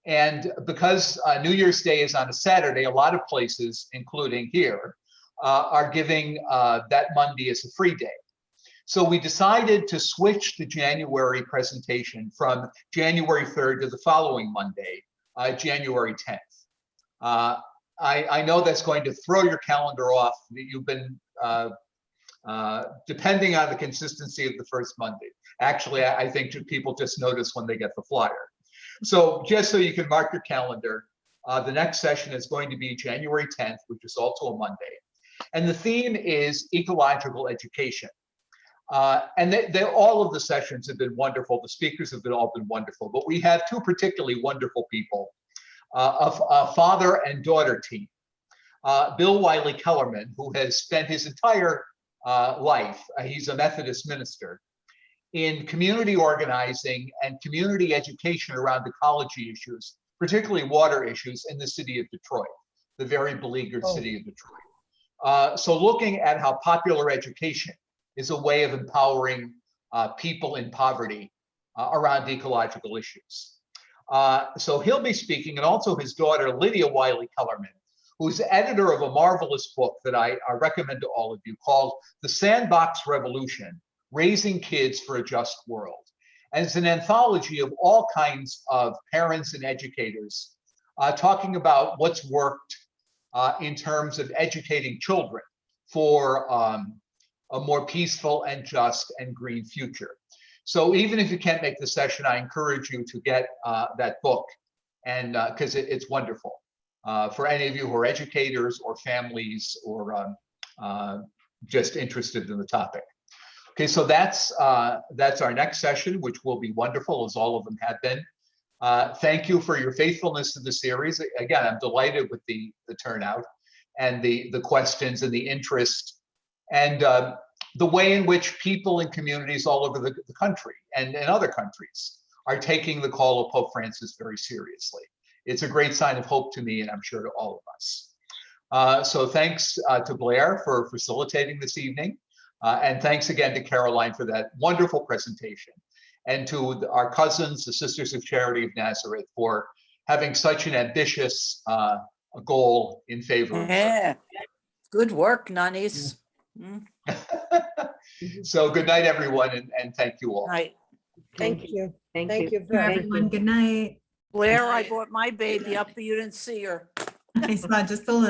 A: And because New Year's Day is on a Saturday, a lot of places, including here, are giving that Monday as a free day. So we decided to switch the January presentation from January 3rd to the following Monday, January 10th. I know that's going to throw your calendar off. You've been depending on the consistency of the first Monday. Actually, I think people just notice when they get the flyer. So just so you can mark your calendar, the next session is going to be January 10th, which is also a Monday. And the theme is ecological education. And all of the sessions have been wonderful. The speakers have all been wonderful, but we have 2 particularly wonderful people, a father and daughter team. Bill Wiley Kellerman, who has spent his entire life, he's a Methodist minister, in community organizing and community education around ecology issues, particularly water issues in the city of Detroit, the very beleaguered city of Detroit. So looking at how popular education is a way of empowering people in poverty around ecological issues. So he'll be speaking, and also his daughter, Lydia Wiley Kellerman, who's editor of a marvelous book that I recommend to all of you called The Sandbox Revolution, Raising Kids for a Just World. And it's an anthology of all kinds of parents and educators talking about what's worked in terms of educating children for a more peaceful and just and green future. So even if you can't make the session, I encourage you to get that book, and because it's wonderful for any of you who are educators or families or just interested in the topic. Okay, so that's our next session, which will be wonderful, as all of them have been. Thank you for your faithfulness to the series. Again, I'm delighted with the turnout and the questions and the interest, and the way in which people and communities all over the country and in other countries are taking the call of Pope Francis very seriously. It's a great sign of hope to me, and I'm sure to all of us. So thanks to Blair for facilitating this evening. And thanks again to Caroline for that wonderful presentation. And to our cousins, the Sisters of Charity of Nazareth, for having such an ambitious goal in favor of.
E: Yeah, good work, Nunnies.
A: So good night, everyone, and thank you all.
E: Right.
C: Thank you.
B: Thank you, everyone. Good night.
E: Blair, I brought my baby up, but you didn't see her.
B: I saw just a little.